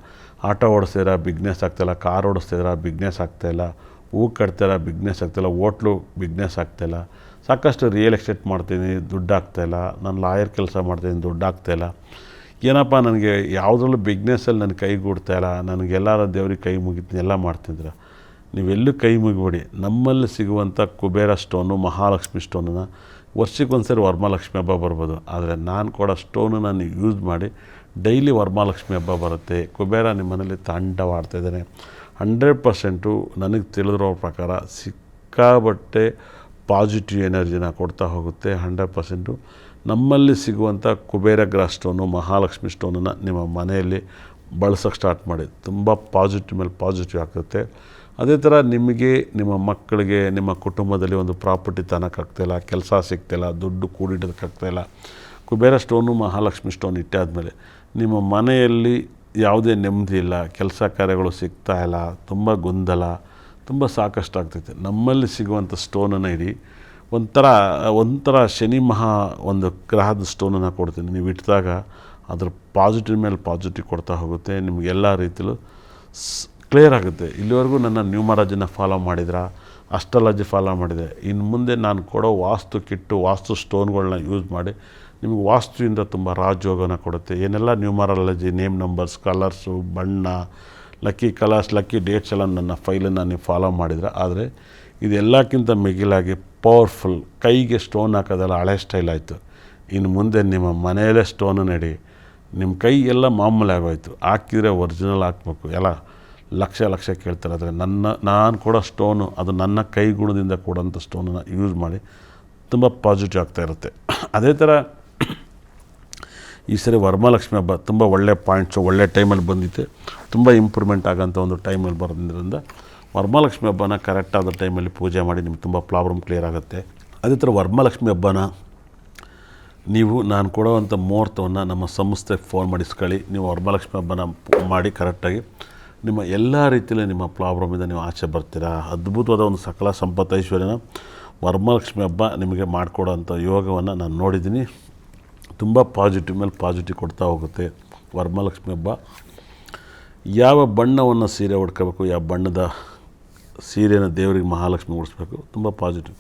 ಆಟೋ ಓಡಿಸ್ತಿದ್ದೀರಾ, ಬಿಗ್ನೆಸ್ ಆಗ್ತಾಯಿಲ್ಲ, ಕಾರ್ ಓಡಿಸ್ತಿದ್ದೀರಾ, ಬಿಗ್ನೆಸ್ ಆಗ್ತಾಯಿಲ್ಲ, ಹೂ ಕಟ್ತೀರಾ, ಬಿಗ್ನೆಸ್ ಆಗ್ತಾಯಿಲ್ಲ, ಹೋಟ್ಲು ಬಿಗ್ನೆಸ್ ಆಗ್ತಾಯಿಲ್ಲ, ಸಾಕಷ್ಟು ರಿಯಲ್ ಎಸ್ಟೇಟ್ ಮಾಡ್ತೀನಿ, ದುಡ್ಡು ಆಗ್ತಾಯಿಲ್ಲ, ನಾನು ಲಾಯರ್ ಕೆಲಸ ಮಾಡ್ತೀನಿ, ದುಡ್ಡು ಆಗ್ತಾಯಿಲ್ಲ, ಏನಪ್ಪ ನನಗೆ ಯಾವುದ್ರಲ್ಲೂ ಬಿಗ್ನೆಸ್ಸಲ್ಲಿ ನನ್ನ ಕೈಗೂಡ್ತಾಯಿಲ್ಲ, ನನಗೆಲ್ಲರ ದೇವ್ರಿಗೆ ಕೈ ಮುಗಿತೀನಿ, ಎಲ್ಲ ಮಾಡ್ತಿದ್ದೀರ. ನೀವೆಲ್ಲೂ ಕೈ ಮುಗಿಬೇಡಿ. ನಮ್ಮಲ್ಲಿ ಸಿಗುವಂಥ ಕುಬೇರ ಸ್ಟೋನು, ಮಹಾಲಕ್ಷ್ಮಿ ಸ್ಟೋನನ್ನು ವರ್ಷಕ್ಕೊಂದ್ಸರಿ ವರಮಹಾಲಕ್ಷ್ಮಿ ಹಬ್ಬ ಬರ್ಬೋದು, ಆದರೆ ನಾನು ಕೊಡೋ ಸ್ಟೋನನ್ನು ನೀವು ಯೂಸ್ ಮಾಡಿ. ಡೈಲಿ ವರಮಹಾಲಕ್ಷ್ಮಿ ಹಬ್ಬ ಬರುತ್ತೆ, ಕುಬೇರ ನಿಮ್ಮ ಮನೇಲಿ ತಾಂಡವಾಡ್ತಾಯಿದ್ದಾನೆ. 100% ನನಗೆ ತಿಳಿದಿರೋ ಪ್ರಕಾರ ಸಿಕ್ಕಾಬಟ್ಟೆ ಪಾಸಿಟಿವ್ ಎನರ್ಜಿನ ಕೊಡ್ತಾ ಹೋಗುತ್ತೆ. 100% ನಮ್ಮಲ್ಲಿ ಸಿಗುವಂಥ ಕುಬೇರ ಗ್ರಹ ಸ್ಟೋನು, ಮಹಾಲಕ್ಷ್ಮಿ ಸ್ಟೋನನ್ನು ನಿಮ್ಮ ಮನೆಯಲ್ಲಿ ಬಳಸೋಕ್ಕೆ ಸ್ಟಾರ್ಟ್ ಮಾಡಿ. ತುಂಬ ಪಾಸಿಟಿವ್ ಮೇಲೆ ಪಾಸಿಟಿವ್ ಆಗ್ತದೆ. ಅದೇ ಥರ ನಿಮಗೆ, ನಿಮ್ಮ ಮಕ್ಕಳಿಗೆ, ನಿಮ್ಮ ಕುಟುಂಬದಲ್ಲಿ ಒಂದು ಪ್ರಾಪರ್ಟಿ ತನಕ್ಕಾಗ್ತಾಯಿಲ್ಲ, ಕೆಲಸ ಸಿಗ್ತಾಯಿಲ್ಲ, ದುಡ್ಡು ಕೂಡಿಡೋದಕ್ಕಾಗ್ತಾಯಿಲ್ಲ, ಕುಬೇರ ಸ್ಟೋನು, ಮಹಾಲಕ್ಷ್ಮಿ ಸ್ಟೋನ್ ಇಟ್ಟಾದಮೇಲೆ ನಿಮ್ಮ ಮನೆಯಲ್ಲಿ ಯಾವುದೇ ನೆಮ್ಮದಿ ಇಲ್ಲ, ಕೆಲಸ ಕಾರ್ಯಗಳು ಸಿಗ್ತಾಯಿಲ್ಲ, ತುಂಬ ಗೊಂದಲ, ತುಂಬ ಸಾಕಷ್ಟು ಆಗ್ತೈತೆ. ನಮ್ಮಲ್ಲಿ ಸಿಗುವಂಥ ಸ್ಟೋನನ್ನು ಇಡಿ. ಒಂಥರ ಶನಿ ಒಂದು ಗ್ರಹದ ಸ್ಟೋನನ್ನು ಕೊಡ್ತೀನಿ. ನೀವು ಇಟ್ಟಿದಾಗ ಅದ್ರ ಪಾಸಿಟಿವ್ ಮೇಲೆ ಪಾಸಿಟಿವ್ ಕೊಡ್ತಾ ಹೋಗುತ್ತೆ. ನಿಮಗೆಲ್ಲ ರೀತಿಯಲ್ಲೂ ಕ್ಲಿಯರ್ ಆಗುತ್ತೆ. ಇಲ್ಲಿವರೆಗೂ ನನ್ನ ನ್ಯೂಮರಾಜಿನ ಫಾಲೋ ಮಾಡಿದ್ರಾ, ಅಸ್ಟ್ರಾಲಜಿ ಫಾಲೋ ಮಾಡಿದೆ, ಇನ್ನು ಮುಂದೆ ನಾನು ಕೊಡೋ ವಾಸ್ತು ಕಿಟ್ಟು, ವಾಸ್ತು ಸ್ಟೋನ್ಗಳನ್ನ ಯೂಸ್ ಮಾಡಿ ನಿಮಗೆ ವಾಸ್ತುವಿಂದ ತುಂಬ ರಾಜಯೋಗನ ಕೊಡುತ್ತೆ. ಏನೆಲ್ಲ ನ್ಯೂಮರಾಲಜಿ, ನೇಮ್ ನಂಬರ್ಸ್, ಕಲರ್ಸು, ಬಣ್ಣ, ಲಕ್ಕಿ ಕಲರ್ಸ್, ಲಕ್ಕಿ ಡೇಟ್ಸ್ ಎಲ್ಲ ನನ್ನ ಫೈಲನ್ನು ನೀವು ಫಾಲೋ ಮಾಡಿದ್ರೆ, ಆದರೆ ಇದೆಲ್ಲಕ್ಕಿಂತ ಮಿಗಿಲಾಗಿ ಪವರ್ಫುಲ್, ಕೈಗೆ ಸ್ಟೋನ್ ಹಾಕೋದೆಲ್ಲ ಹಳೆ ಸ್ಟೈಲ್ ಆಯಿತು. ಇನ್ನು ಮುಂದೆ ನಿಮ್ಮ ಮನೆಯಲ್ಲೇ ಸ್ಟೋನನ್ನು ಇಡಿ. ನಿಮ್ಮ ಕೈ ಎಲ್ಲ ಮಾಮೂಲಿ ಆಗೋಯ್ತು. ಹಾಕಿದರೆ ಒರಿಜಿನಲ್ ಹಾಕಬೇಕು. ಎಲ್ಲ ಲಕ್ಷ ಕೇಳ್ತಾರೆ, ಆದರೆ ನಾನು ಕೊಡೋ ಸ್ಟೋನು ಅದು ನನ್ನ ಕೈ ಗುಣದಿಂದ ಕೊಡೋಂಥ ಸ್ಟೋನನ್ನು ಯೂಸ್ ಮಾಡಿ ತುಂಬ ಪಾಸಿಟಿವ್ ಆಗ್ತಾಯಿರುತ್ತೆ. ಅದೇ ಥರ ಈ ಸರಿ ವರಮಹಾಲಕ್ಷ್ಮಿ ಹಬ್ಬ ತುಂಬ ಒಳ್ಳೆ ಪಾಯಿಂಟ್ಸು, ಒಳ್ಳೆ ಟೈಮಲ್ಲಿ ಬಂದಿತ್ತು, ತುಂಬ ಇಂಪ್ರೂವ್ಮೆಂಟ್ ಆಗೋಂಥ ಒಂದು ಟೈಮಲ್ಲಿ ಬರೋದ್ರಿಂದ ವರಮಹಾಲಕ್ಷ್ಮಿ ಹಬ್ಬನ ಕರೆಕ್ಟಾದ ಟೈಮಲ್ಲಿ ಪೂಜೆ ಮಾಡಿ ನಿಮ್ಗೆ ತುಂಬ ಪ್ರಾಬ್ಲಮ್ ಕ್ಲಿಯರ್ ಆಗುತ್ತೆ. ಅದೇ ಥರ ವರಮಹಾಲಕ್ಷ್ಮಿ ಹಬ್ಬನ ನೀವು ನಾನು ಕೊಡೋವಂಥ ಮುಹೂರ್ತವನ್ನು ನಮ್ಮ ಸಂಸ್ಥೆಗೆ ಫೋನ್ ಮಾಡಿಸ್ಕೊಳ್ಳಿ. ನೀವು ವರಮಹಾಲಕ್ಷ್ಮಿ ಹಬ್ಬನ ಮಾಡಿ ಕರೆಕ್ಟಾಗಿ ನಿಮ್ಮ ಎಲ್ಲ ರೀತಿಯಲ್ಲಿ ನಿಮ್ಮ ಪ್ರಾಬ್ಲಮಿಂದ ನೀವು ಆಚೆ ಬರ್ತೀರಾ. ಅದ್ಭುತವಾದ ಒಂದು ಸಕಲ ಸಂಪತ್ತು ಐಶ್ವರ್ಯನ ವರಮಹಾಲಕ್ಷ್ಮಿ ಹಬ್ಬ ನಿಮಗೆ ಮಾಡಿಕೊಡೋಂಥ ಯೋಗವನ್ನು ನಾನು ನೋಡಿದ್ದೀನಿ. ತುಂಬ ಪಾಸಿಟಿವ್ ಮೇಲೆ ಪಾಸಿಟಿವ್ ಕೊಡ್ತಾ ಹೋಗುತ್ತೆ ವರಮಹಾಲಕ್ಷ್ಮಿ ಹಬ್ಬ. ಯಾವ ಬಣ್ಣವನ್ನು ಸೀರೆ ಉಟ್ಕೋಬೇಕು, ಯಾವ ಬಣ್ಣದ ಸೀರೆನ ದೇವರಿಗೆ ಮಹಾಲಕ್ಷ್ಮಿ ಉಡಿಸ್ಬೇಕು, ತುಂಬ ಪಾಸಿಟಿವ್.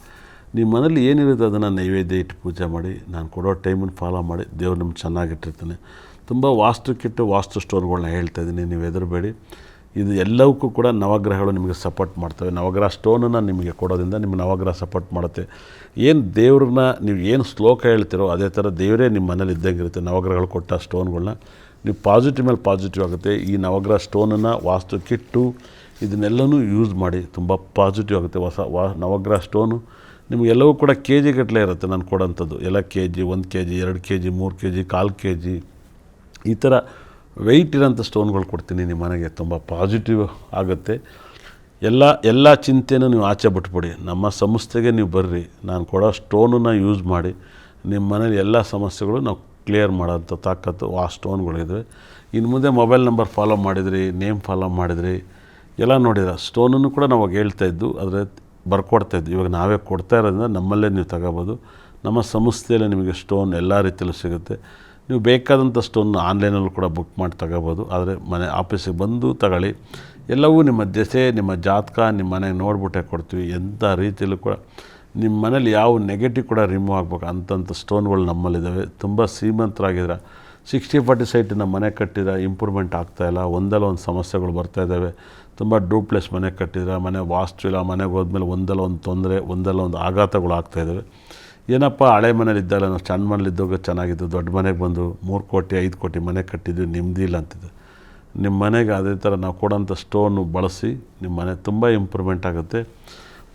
ನಿಮ್ಮ ಮನೇಲಿ ಏನಿರುತ್ತೆ ಅದನ್ನು ನೈವೇದ್ಯ ಇಟ್ಟು ಪೂಜೆ ಮಾಡಿ, ನಾನು ಕೊಡೋ ಟೈಮನ್ನು ಫಾಲೋ ಮಾಡಿ, ದೇವ್ರು ನಿಮ್ಗೆ ಚೆನ್ನಾಗಿಟ್ಟಿರ್ತಾನೆ. ತುಂಬ ವಾಸ್ತುಕ್ಕಿಟ್ಟು ವಾಸ್ತು ಸ್ಟೋನ್ಗಳನ್ನ ಹೇಳ್ತಾಯಿದ್ದೀನಿ, ನೀವು ಹೆದರಬೇಡಿ. ಇದು ಎಲ್ಲವಕ್ಕೂ ಕೂಡ ನವಗ್ರಹಗಳು ನಿಮಗೆ ಸಪೋರ್ಟ್ ಮಾಡ್ತವೆ. ನವಗ್ರಹ ಸ್ಟೋನನ್ನು ನಿಮಗೆ ಕೊಡೋದ್ರಿಂದ ನಿಮಗೆ ನವಗ್ರಹ ಸಪೋರ್ಟ್ ಮಾಡುತ್ತೆ. ಏನು ದೇವ್ರನ್ನ ನೀವು ಏನು ಶ್ಲೋಕ ಹೇಳ್ತಿರೋ ಅದೇ ಥರ ದೇವರೇ ನಿಮ್ಮ ಮನೇಲಿ ಇದ್ದಂಗೆ ಇರುತ್ತೆ. ನವಗ್ರಹಗಳು ಕೊಟ್ಟ ಸ್ಟೋನ್ಗಳನ್ನ ನೀವು ಪಾಸಿಟಿವ್ ಮೇಲೆ ಪಾಸಿಟಿವ್ ಆಗುತ್ತೆ. ಈ ನವಗ್ರಹ ಸ್ಟೋನನ್ನು ವಾಸ್ತು ಕಿಟ್ಟು ಇದನ್ನೆಲ್ಲನೂ ಯೂಸ್ ಮಾಡಿ, ತುಂಬ ಪಾಸಿಟಿವ್ ಆಗುತ್ತೆ. ನವಗ್ರಹ ಸ್ಟೋನು ನಿಮಗೆಲ್ಲವೂ ಕೂಡ ಕೆ ಜಿ ಗಟ್ಟಲೆ ಇರುತ್ತೆ ನಾನು ಕೊಡೋಂಥದ್ದು. ಎಲ್ಲ K G, 1 kg, 2 kg, 3 kg, 1/4 kg ಈ ಥರ ವೆಯ್ಟ್ ಇರೋಂಥ ಸ್ಟೋನ್ಗಳು ಕೊಡ್ತೀನಿ ನಿಮ್ಮ ಮನೆಗೆ. ತುಂಬ ಪಾಸಿಟಿವ್ ಆಗುತ್ತೆ. ಎಲ್ಲ ಚಿಂತೆನೂ ನೀವು ಆಚೆ ಬಿಟ್ಬಿಡಿ. ನಮ್ಮ ಸಂಸ್ಥೆಗೆ ನೀವು ಬರ್ರಿ, ನಾನು ಕೊಡೋ ಸ್ಟೋನನ್ನು ಯೂಸ್ ಮಾಡಿ ನಿಮ್ಮ ಮನೇಲಿ ಎಲ್ಲ ಸಮಸ್ಯೆಗಳು ನಾವು ಕ್ಲಿಯರ್ ಮಾಡೋಂಥ ತಾಕತ್ತು ಆ ಸ್ಟೋನ್ಗಳಿದ್ದಾವೆ. ಇನ್ನು ಮುಂದೆ ಮೊಬೈಲ್ ನಂಬರ್ ಫಾಲೋ ಮಾಡಿದ್ರಿ, ನೇಮ್ ಫಾಲೋ ಮಾಡಿದ್ರಿ, ಎಲ್ಲ ನೋಡಿದ್ರೆ ಸ್ಟೋನನ್ನು ಕೂಡ ನಾವು ಹೇಳ್ತಾಯಿದ್ದು, ಆದರೆ ಬರ್ಕೊಡ್ತಾಯಿದ್ದು. ಇವಾಗ ನಾವೇ ಕೊಡ್ತಾ ಇರೋದ್ರಿಂದ ನಮ್ಮಲ್ಲೇ ನೀವು ತಗೋಬೋದು. ನಮ್ಮ ಸಂಸ್ಥೆಯಲ್ಲೇ ನಿಮಗೆ ಸ್ಟೋನ್ ಎಲ್ಲ ರೀತಿಯಲ್ಲೂ ಸಿಗುತ್ತೆ. ನೀವು ಬೇಕಾದಂಥ ಸ್ಟೋನ್ ಆನ್ಲೈನಲ್ಲೂ ಕೂಡ ಬುಕ್ ಮಾಡಿ ತಗೋಬೋದು. ಆದರೆ ಮನೆ ಆಫೀಸಿಗೆ ಬಂದು ತಗೊಳ್ಳಿ. ಎಲ್ಲವೂ ನಿಮ್ಮ ದೆಸೆ, ನಿಮ್ಮ ಜಾತಕ, ನಿಮ್ಮ ಮನೆಗೆ ನೋಡ್ಬಿಟ್ಟೆ ಕೊಡ್ತೀವಿ. ಎಂಥ ರೀತಿಯಲ್ಲೂ ಕೂಡ ನಿಮ್ಮ ಮನೇಲಿ ಯಾವ ನೆಗೆಟಿವ್ ಕೂಡ ರಿಮೂವ್ ಆಗ್ಬೇಕು ಅಂಥಂಥ ಸ್ಟೋನ್ಗಳು ನಮ್ಮಲ್ಲಿದ್ದಾವೆ. ತುಂಬ ಶ್ರೀಮಂತರಾಗಿದ್ದೀರ. 60-40 ಸೈಟಿನ ಮನೆ ಕಟ್ಟಿದ್ರೆ ಇಂಪ್ರೂವ್ಮೆಂಟ್ ಆಗ್ತಾಯಿಲ್ಲ, ಒಂದಲ್ಲ ಒಂದು ಸಮಸ್ಯೆಗಳು ಬರ್ತಾಯಿದ್ದಾವೆ. ತುಂಬ ಡೂಪ್ಲೆಸ್ ಮನೆ ಕಟ್ಟಿದ್ರೆ, ಮನೆ ವಾಸ್ತು ಇಲ್ಲ, ಮನೆಗೆ ಹೋದ್ಮೇಲೆ ಒಂದಲ್ಲ ಒಂದು ತೊಂದರೆ, ಒಂದಲ್ಲ ಒಂದು ಆಘಾತಗಳು ಆಗ್ತಾಯಿದ್ದಾವೆ. ಏನಪ್ಪ ಹಳೆ ಮನೇಲಿ ಇದ್ದಲ್ಲ, ನಾವು ಸಣ್ಣ ಮನೇಲಿದ್ದಾಗ ಚೆನ್ನಾಗಿದ್ದು, ದೊಡ್ಡ ಮನೆಗೆ ಬಂದು 3 ಕೋಟಿ 5 ಕೋಟಿ ಮನೆ ಕಟ್ಟಿದ್ವಿ, ನೆಮ್ಮದಿ ಇಲ್ಲ ಅಂತಿದ್ದು. ನಿಮ್ಮ ಮನೆಗೆ ಅದೇ ಥರ ನಾವು ಕೊಡೋಂಥ ಸ್ಟೋನು ಬಳಸಿ ನಿಮ್ಮ ಮನೆ ತುಂಬ ಇಂಪ್ರೂವ್ಮೆಂಟ್ ಆಗುತ್ತೆ.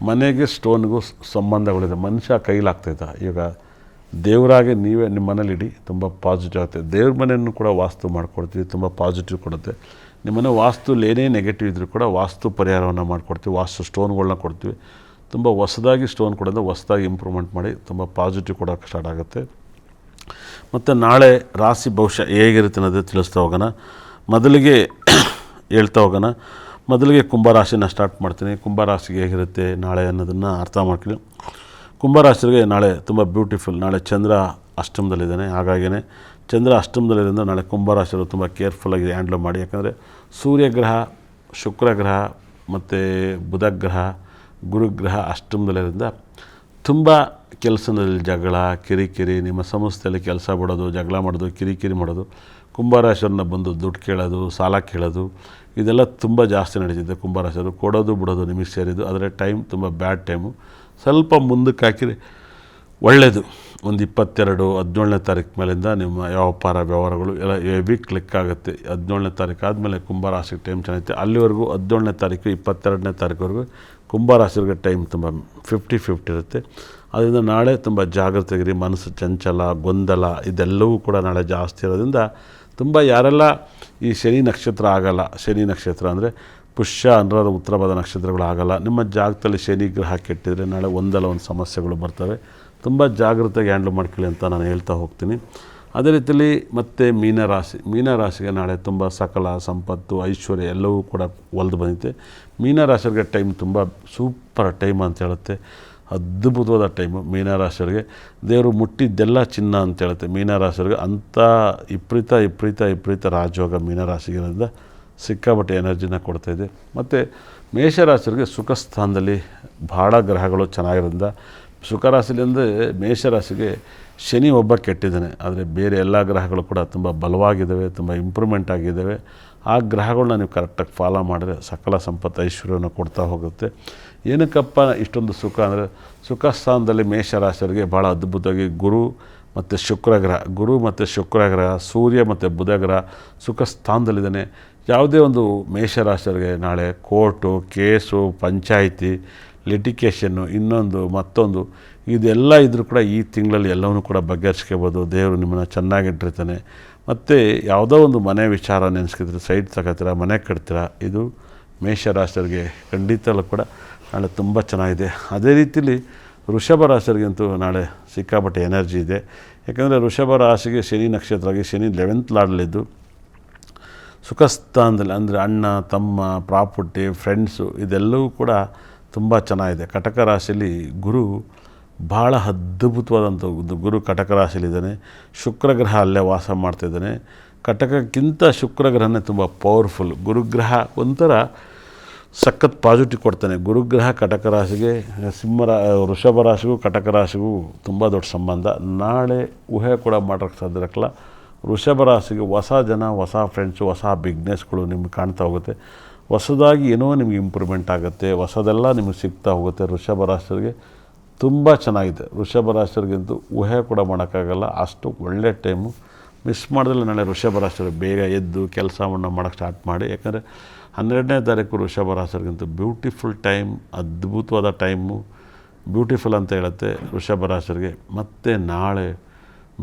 ಮನೆಗೆ ಸ್ಟೋನ್ಗೂ ಸಂಬಂಧಗಳಿದೆ. ಮನುಷ್ಯ ಕೈಲಾಗ್ತಾಯಿದ್ದ. ಈಗ ದೇವರಾಗೆ ನೀವೇ ನಿಮ್ಮ ಮನೇಲಿ ಇಡಿ, ತುಂಬ ಪಾಸಿಟಿವ್ ಆಗುತ್ತೆ. ದೇವ್ರ ಮನೆಯನ್ನು ಕೂಡ ವಾಸ್ತು ಮಾಡಿಕೊಡ್ತೀವಿ, ತುಂಬ ಪಾಸಿಟಿವ್ ಕೊಡುತ್ತೆ. ನಿಮ್ಮ ಮನೆ ವಾಸ್ತುಲಿ ಏನೇ ನೆಗೆಟಿವ್ ಇದ್ದರೂ ಕೂಡ ವಾಸ್ತು ಪರಿಹಾರವನ್ನು ಮಾಡಿಕೊಡ್ತೀವಿ. ವಾಸ್ತು ಸ್ಟೋನ್ಗಳನ್ನ ಕೊಡ್ತೀವಿ. ತುಂಬ ಹೊಸದಾಗಿ ಸ್ಟೋನ್ ಕೊಡೋದು, ಹೊಸದಾಗಿ ಇಂಪ್ರೂವ್ಮೆಂಟ್ ಮಾಡಿ ತುಂಬ ಪಾಸಿಟಿವ್ ಕೊಡೋಕ್ಕೆ ಸ್ಟಾರ್ಟ್ ಆಗುತ್ತೆ. ಮತ್ತು ನಾಳೆ ರಾಶಿ ಭವಿಷ್ಯ ಹೇಗಿರುತ್ತೆ ಅನ್ನೋದು ತಿಳಿಸ್ತಾ ಹೋಗೋಣ. ಮೊದಲಿಗೆ ಹೇಳ್ತಾ ಹೋಗೋಣ. ಮೊದಲಿಗೆ ಕುಂಭರಾಶಿನ ಸ್ಟಾರ್ಟ್ ಮಾಡ್ತೀನಿ. ಕುಂಭರಾಶಿಗೆ ಹೇಗಿರುತ್ತೆ ನಾಳೆ ಅನ್ನೋದನ್ನು ಅರ್ಥ ಮಾಡ್ತೀನಿ. ಕುಂಭರಾಶಿಗೆ ನಾಳೆ ತುಂಬ ಬ್ಯೂಟಿಫುಲ್. ನಾಳೆ ಚಂದ್ರ ಅಷ್ಟಮದಲ್ಲಿದ್ದಾನೆ. ಹಾಗಾಗಿಯೇ ಚಂದ್ರ ಅಷ್ಟಮದಲ್ಲಿರೋದ್ರಿಂದ ನಾಳೆ ಕುಂಭರಾಶಿಯವರು ತುಂಬ ಕೇರ್ಫುಲ್ಲಾಗಿ ಹ್ಯಾಂಡ್ಲ್ ಮಾಡಿ. ಯಾಕಂದರೆ ಸೂರ್ಯಗ್ರಹ, ಶುಕ್ರಗ್ರಹ ಮತ್ತು ಬುಧಗ್ರಹ, ಗುರುಗ್ರಹ ಅಷ್ಟಮದಲ್ಲಿರೋದ್ರಿಂದ ತುಂಬ ಕೆಲಸದಲ್ಲಿ ಜಗಳ, ಕಿರಿಕಿರಿ, ನಿಮ್ಮ ಸಂಸ್ಥೆಯಲ್ಲಿ ಕೆಲಸ ಬಿಡೋದು, ಜಗಳ ಮಾಡೋದು, ಕಿರಿಕಿರಿ ಮಾಡೋದು, ಕುಂಭರಾಶಿಯವ್ರನ್ನ ಬಂದು ದುಡ್ಡು ಕೇಳೋದು, ಸಾಲ ಕೇಳೋದು, ಇದೆಲ್ಲ ತುಂಬ ಜಾಸ್ತಿ ನಡೀತಿದೆ. ಕುಂಭರಾಶಿಯವರು ಕೊಡೋದು ಬಿಡೋದು ನಿಮಗೆ ಸೇರಿದ್ದು. ಆದರೆ ಟೈಮ್ ತುಂಬ ಬ್ಯಾಡ್ ಟೈಮು. ಸ್ವಲ್ಪ ಮುಂದಕ್ಕೆ ಹಾಕಿರಿ ಒಳ್ಳೆಯದು. ಒಂದು 22-17ನೇ ತಾರೀಕು ಮೇಲಿಂದ ನಿಮ್ಮ ವ್ಯಾಪಾರ ವ್ಯವಹಾರಗಳು ಎಲ್ಲ ಹೆವಿ ಕ್ಲಿಕ್ ಆಗುತ್ತೆ. 17ನೇ ತಾರೀಕು ಆದಮೇಲೆ ಕುಂಭರಾಶಿಗೆ ಟೈಮ್ ಚೆನ್ನಾಗಿರುತ್ತೆ. ಅಲ್ಲಿವರೆಗೂ 17ನೇ ತಾರೀಕು 22ನೇ ತಾರೀಕುವರೆಗೂ ಕುಂಭರಾಶಿಗೆ ಟೈಮ್ ತುಂಬ 50-50 ಇರುತ್ತೆ. ಅದರಿಂದ ನಾಳೆ ತುಂಬ ಜಾಗೃತೆಗಿರಿ. ಮನಸ್ಸು ಚಂಚಲ, ಗೊಂದಲ ಇದೆಲ್ಲವೂ ಕೂಡ ನಾಳೆ ಜಾಸ್ತಿ ಇರೋದ್ರಿಂದ ತುಂಬ ಯಾರೆಲ್ಲ ಈ ಶನಿ ನಕ್ಷತ್ರ ಆಗಲ್ಲ, ಶನಿ ನಕ್ಷತ್ರ ಅಂದರೆ ಪುಷ್ಯ, ಅನುರಾಧ, ಉತ್ತರಭಾದ ನಕ್ಷತ್ರಗಳು ಆಗಲ್ಲ, ನಿಮ್ಮ ಜಾಗದಲ್ಲಿ ಶನಿ ಗ್ರಹ ಕೆಟ್ಟಿದರೆ ನಾಳೆ ಒಂದಲ್ಲ ಒಂದು ಸಮಸ್ಯೆಗಳು ಬರ್ತವೆ. ತುಂಬ ಜಾಗೃತೆಗೆ ಹ್ಯಾಂಡ್ಲ್ ಮಾಡ್ಕೊಳ್ಳಿ ಅಂತ ನಾನು ಹೇಳ್ತಾ ಹೋಗ್ತೀನಿ. ಅದೇ ರೀತಿಯಲ್ಲಿ ಮತ್ತು ಮೀನರಾಶಿಗೆ ನಾಳೆ ತುಂಬ ಸಕಲ ಸಂಪತ್ತು, ಐಶ್ವರ್ಯ ಎಲ್ಲವೂ ಕೂಡ ಒಲ್ದು ಬಂದಿದೆ. ಮೀನರಾಶಿಯವರಿಗೆ ಟೈಮ್ ತುಂಬ ಸೂಪರ್ ಟೈಮ್ ಅಂತ ಹೇಳುತ್ತೆ. ಅದ್ಭುತವಾದ ಟೈಮು ಮೀನರಾಶಿಯವರಿಗೆ. ದೇವರು ಮುಟ್ಟಿದ್ದೆಲ್ಲ ಚಿನ್ನ ಅಂತ ಹೇಳುತ್ತೆ ಮೀನರಾಶಿಯವರಿಗೆ. ಅಂಥ ವಿಪರೀತ ರಾಜಯೋಗ ಮೀನರಾಶಿಗಿರೋದ್ರಿಂದ ಸಿಕ್ಕಾಪಟ್ಟೆ ಎನರ್ಜಿನ ಕೊಡ್ತಾಯಿದೆ. ಮತ್ತು ಮೇಷರಾಶಿಯವರಿಗೆ ಸುಖ ಸ್ಥಾನದಲ್ಲಿ ಭಾಳ ಗ್ರಹಗಳು ಚೆನ್ನಾಗಿರೋದ್ರಿಂದ ಸುಖರಾಶಿಲಿ ಅಂದರೆ ಮೇಷರಾಶಿಗೆ ಶನಿ ಒಬ್ಬ ಕೆಟ್ಟಿದ್ದಾನೆ. ಆದರೆ ಬೇರೆ ಎಲ್ಲ ಗ್ರಹಗಳು ಕೂಡ ತುಂಬ ಬಲವಾಗಿದ್ದಾವೆ, ತುಂಬ ಇಂಪ್ರೂವ್ಮೆಂಟ್ ಆಗಿದ್ದಾವೆ. ಆ ಗ್ರಹಗಳನ್ನ ನೀವು ಕರೆಕ್ಟಾಗಿ ಫಾಲೋ ಮಾಡಿದ್ರೆ ಸಕಲ ಸಂಪತ್ತು ಐಶ್ವರ್ಯವನ್ನು ಕೊಡ್ತಾ ಹೋಗುತ್ತೆ. ಏನಕ್ಕಪ್ಪ ಇಷ್ಟೊಂದು ಸುಖ ಅಂದರೆ ಸುಖ ಸ್ಥಾನದಲ್ಲಿ ಮೇಷರಾಶಿಯವರಿಗೆ ಭಾಳ ಅದ್ಭುತವಾಗಿ ಗುರು ಮತ್ತು ಶುಕ್ರಗ್ರಹ, ಸೂರ್ಯ ಮತ್ತು ಬುಧಗ್ರಹ ಸುಖ ಸ್ಥಾನದಲ್ಲಿದ್ದಾನೆ. ಯಾವುದೇ ಒಂದು ಮೇಷರಾಶಿಯವರಿಗೆ ನಾಳೆ ಕೋರ್ಟು, ಕೇಸು, ಪಂಚಾಯಿತಿ, ಲಿಟಿಗೇಷನ್ನು, ಮತ್ತೊಂದು ಇದೆಲ್ಲ ಇದ್ದರೂ ಕೂಡ ಈ ತಿಂಗಳಲ್ಲಿ ಎಲ್ಲವನ್ನೂ ಕೂಡ ಬಗೆಹರಿಸ್ಕೋಬೋದು. ದೇವರು ನಿಮ್ಮನ್ನು ಚೆನ್ನಾಗಿಟ್ಟಿರ್ತಾನೆ. ಮತ್ತು ಯಾವುದೋ ಒಂದು ಮನೆ ವಿಚಾರ ನೆನೆಸ್ಕಿದ್ರೆ ಸೈಟ್ ತಗೋತೀರ, ಮನೆ ಕಟ್ತೀರ, ಇದು ಮೇಷರಾಶಿಯವರಿಗೆ ಖಂಡಿತಲೂ ಕೂಡ ನಾಳೆ ತುಂಬ ಚೆನ್ನಾಗಿದೆ. ಅದೇ ರೀತಿಯಲ್ಲಿ ವೃಷಭ ರಾಶಿಯವರಿಗಂತೂ ನಾಳೆ ಸಿಕ್ಕಾಪಟ್ಟೆ ಎನರ್ಜಿ ಇದೆ. ಯಾಕಂದರೆ ವೃಷಭ ರಾಶಿಗೆ ಶನಿ ನಕ್ಷತ್ರವಾಗಿ ಶನಿ 11th ಲಾರ್ಡಲ್ಲಿದ್ದು ಸುಖ ಸ್ಥಾನದಲ್ಲಿ ಅಂದರೆ ಅಣ್ಣ, ತಮ್ಮ, ಪ್ರಾಪರ್ಟಿ, ಫ್ರೆಂಡ್ಸು ಇದೆಲ್ಲವೂ ಕೂಡ ತುಂಬ ಚೆನ್ನಾಗಿದೆ. ಕಟಕ ರಾಶಿಯಲ್ಲಿ ಗುರು ಭಾಳ ಅದ್ಭುತವಾದಂಥ ಗುರು ಕಟಕ ರಾಶಿಯಲ್ಲಿದ್ದಾನೆ. ಶುಕ್ರಗ್ರಹ ಅಲ್ಲೇ ವಾಸ ಮಾಡ್ತಾಯಿದ್ದಾನೆ. ಕಟಕಕ್ಕಿಂತ ಶುಕ್ರಗ್ರಹನೇ ತುಂಬ ಪವರ್ಫುಲ್. ಗುರುಗ್ರಹ ಒಂಥರ ಸಖತ್ ಪಾಸಿಟಿವ್ ಕೊಡ್ತಾನೆ. ಗುರುಗ್ರಹ ಕಟಕ ರಾಶಿಗೆ, ವೃಷಭ ರಾಶಿಗೂ ಕಟಕ ರಾಶಿಗೂ ತುಂಬ ದೊಡ್ಡ ಸಂಬಂಧ. ನಾಳೆ ಊಹೆ ಕೂಡ ಮಾಡೋಕ್ಕೆ ಸಾಧ್ಯ ಇರಲ್ಲ. ವೃಷಭ ರಾಶಿಗೆ ಹೊಸ ಜನ, ಹೊಸ ಫ್ರೆಂಡ್ಸು, ಹೊಸ ಬಿಸ್ನೆಸ್ಗಳು ನಿಮ್ಗೆ ಕಾಣ್ತಾ ಹೋಗುತ್ತೆ. ಹೊಸದಾಗಿ ಏನೋ ನಿಮಗೆ ಇಂಪ್ರೂವ್ಮೆಂಟ್ ಆಗುತ್ತೆ. ಹೊಸದೆಲ್ಲ ನಿಮಗೆ ಸಿಗ್ತಾ ಹೋಗುತ್ತೆ. ವೃಷಭ ರಾಶಿಯವರಿಗೆ ತುಂಬ ಚೆನ್ನಾಗಿದೆ. ವೃಷಭ ರಾಶಿಯವರಿಗಂತೂ ಊಹೆ ಕೂಡ ಮಾಡೋಕ್ಕಾಗಲ್ಲ, ಅಷ್ಟು ಒಳ್ಳೆ ಟೈಮು. ಮಿಸ್ ಮಾಡಿದ್ರೆ ನಾಳೆ ವೃಷಭ ರಾಶಿಯವರು ಬೇಗ ಎದ್ದು ಕೆಲಸವನ್ನು ಮಾಡೋಕ್ಕೆ ಸ್ಟಾರ್ಟ್ ಮಾಡಿ. ಯಾಕಂದರೆ 12ನೇ ತಾರೀಕು ವೃಷಭ ರಾಶಿಯವರಿಗಂತೂ ಬ್ಯೂಟಿಫುಲ್ ಟೈಮ್, ಅದ್ಭುತವಾದ ಟೈಮು, ಬ್ಯೂಟಿಫುಲ್ ಅಂತ ಹೇಳುತ್ತೆ ವೃಷಭ ರಾಶಿಯವರಿಗೆ. ಮತ್ತು ನಾಳೆ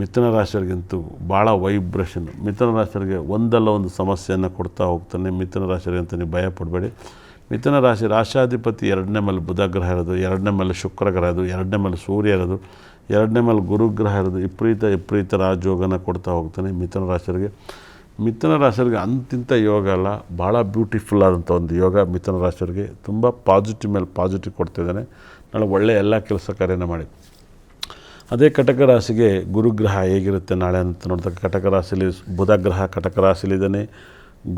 ಮಿಥುನ ರಾಶಿಯವರಿಗಂತೂ ಭಾಳ ವೈಬ್ರೇಷನ್. ಮಿಥುನ ರಾಶಿಯವರಿಗೆ ಒಂದಲ್ಲ ಒಂದು ಸಮಸ್ಯೆಯನ್ನು ಕೊಡ್ತಾ ಹೋಗ್ತಾನೆ. ಮಿಥುನ ರಾಶಿಯವರಿಗಂತೂ ನೀವು ಭಯ ಪಡಬೇಡಿ. ಮಿಥುನ ರಾಶಿ ರಾಶಾಧಿಪತಿ 2ನೇ ಮೇಲೆ ಬುಧ ಗ್ರಹ ಇರೋದು, 2ನೇ ಮೇಲೆ ಶುಕ್ರ ಗ್ರಹ ಇರೋದು, 2ನೇ ಮೇಲೆ ಸೂರ್ಯ ಇರೋದು, 2ನೇ ಮೇಲೆ ಗುರುಗ್ರಹ ಇರೋದು, ವಿಪರೀತ ರಾಜಯೋಗನ ಕೊಡ್ತಾ ಹೋಗ್ತಾನೆ ಮಿಥುನ ರಾಶಿಯವರಿಗೆ. ಮಿಥುನ ರಾಶಿಯವರಿಗೆ ಅಂತಿಂಥ ಯೋಗ ಅಲ್ಲ, ಭಾಳ ಬ್ಯೂಟಿಫುಲ್ ಆದಂಥ ಒಂದು ಯೋಗ ಮಿಥುನ ರಾಶಿಯವರಿಗೆ. ತುಂಬ ಪಾಸಿಟಿವ್ ಮೇಲೆ ಪಾಸಿಟಿವ್ ಕೊಡ್ತಿದ್ದಾನೆ. ನಾಳೆ ಒಳ್ಳೆಯ ಎಲ್ಲ ಕೆಲಸ ಕಾರ್ಯನ ಮಾಡಿ. ಅದೇ ಕಟಕ ರಾಶಿಗೆ ಗುರುಗ್ರಹ ಹೇಗಿರುತ್ತೆ ನಾಳೆ ಅಂತ ನೋಡಿದಾಗ, ಕಟಕ ರಾಶಿಯಲ್ಲಿ ಬುಧ ಗ್ರಹ ಕಟಕ ರಾಶಿಯಲ್ಲಿದ್ದಾನೆ,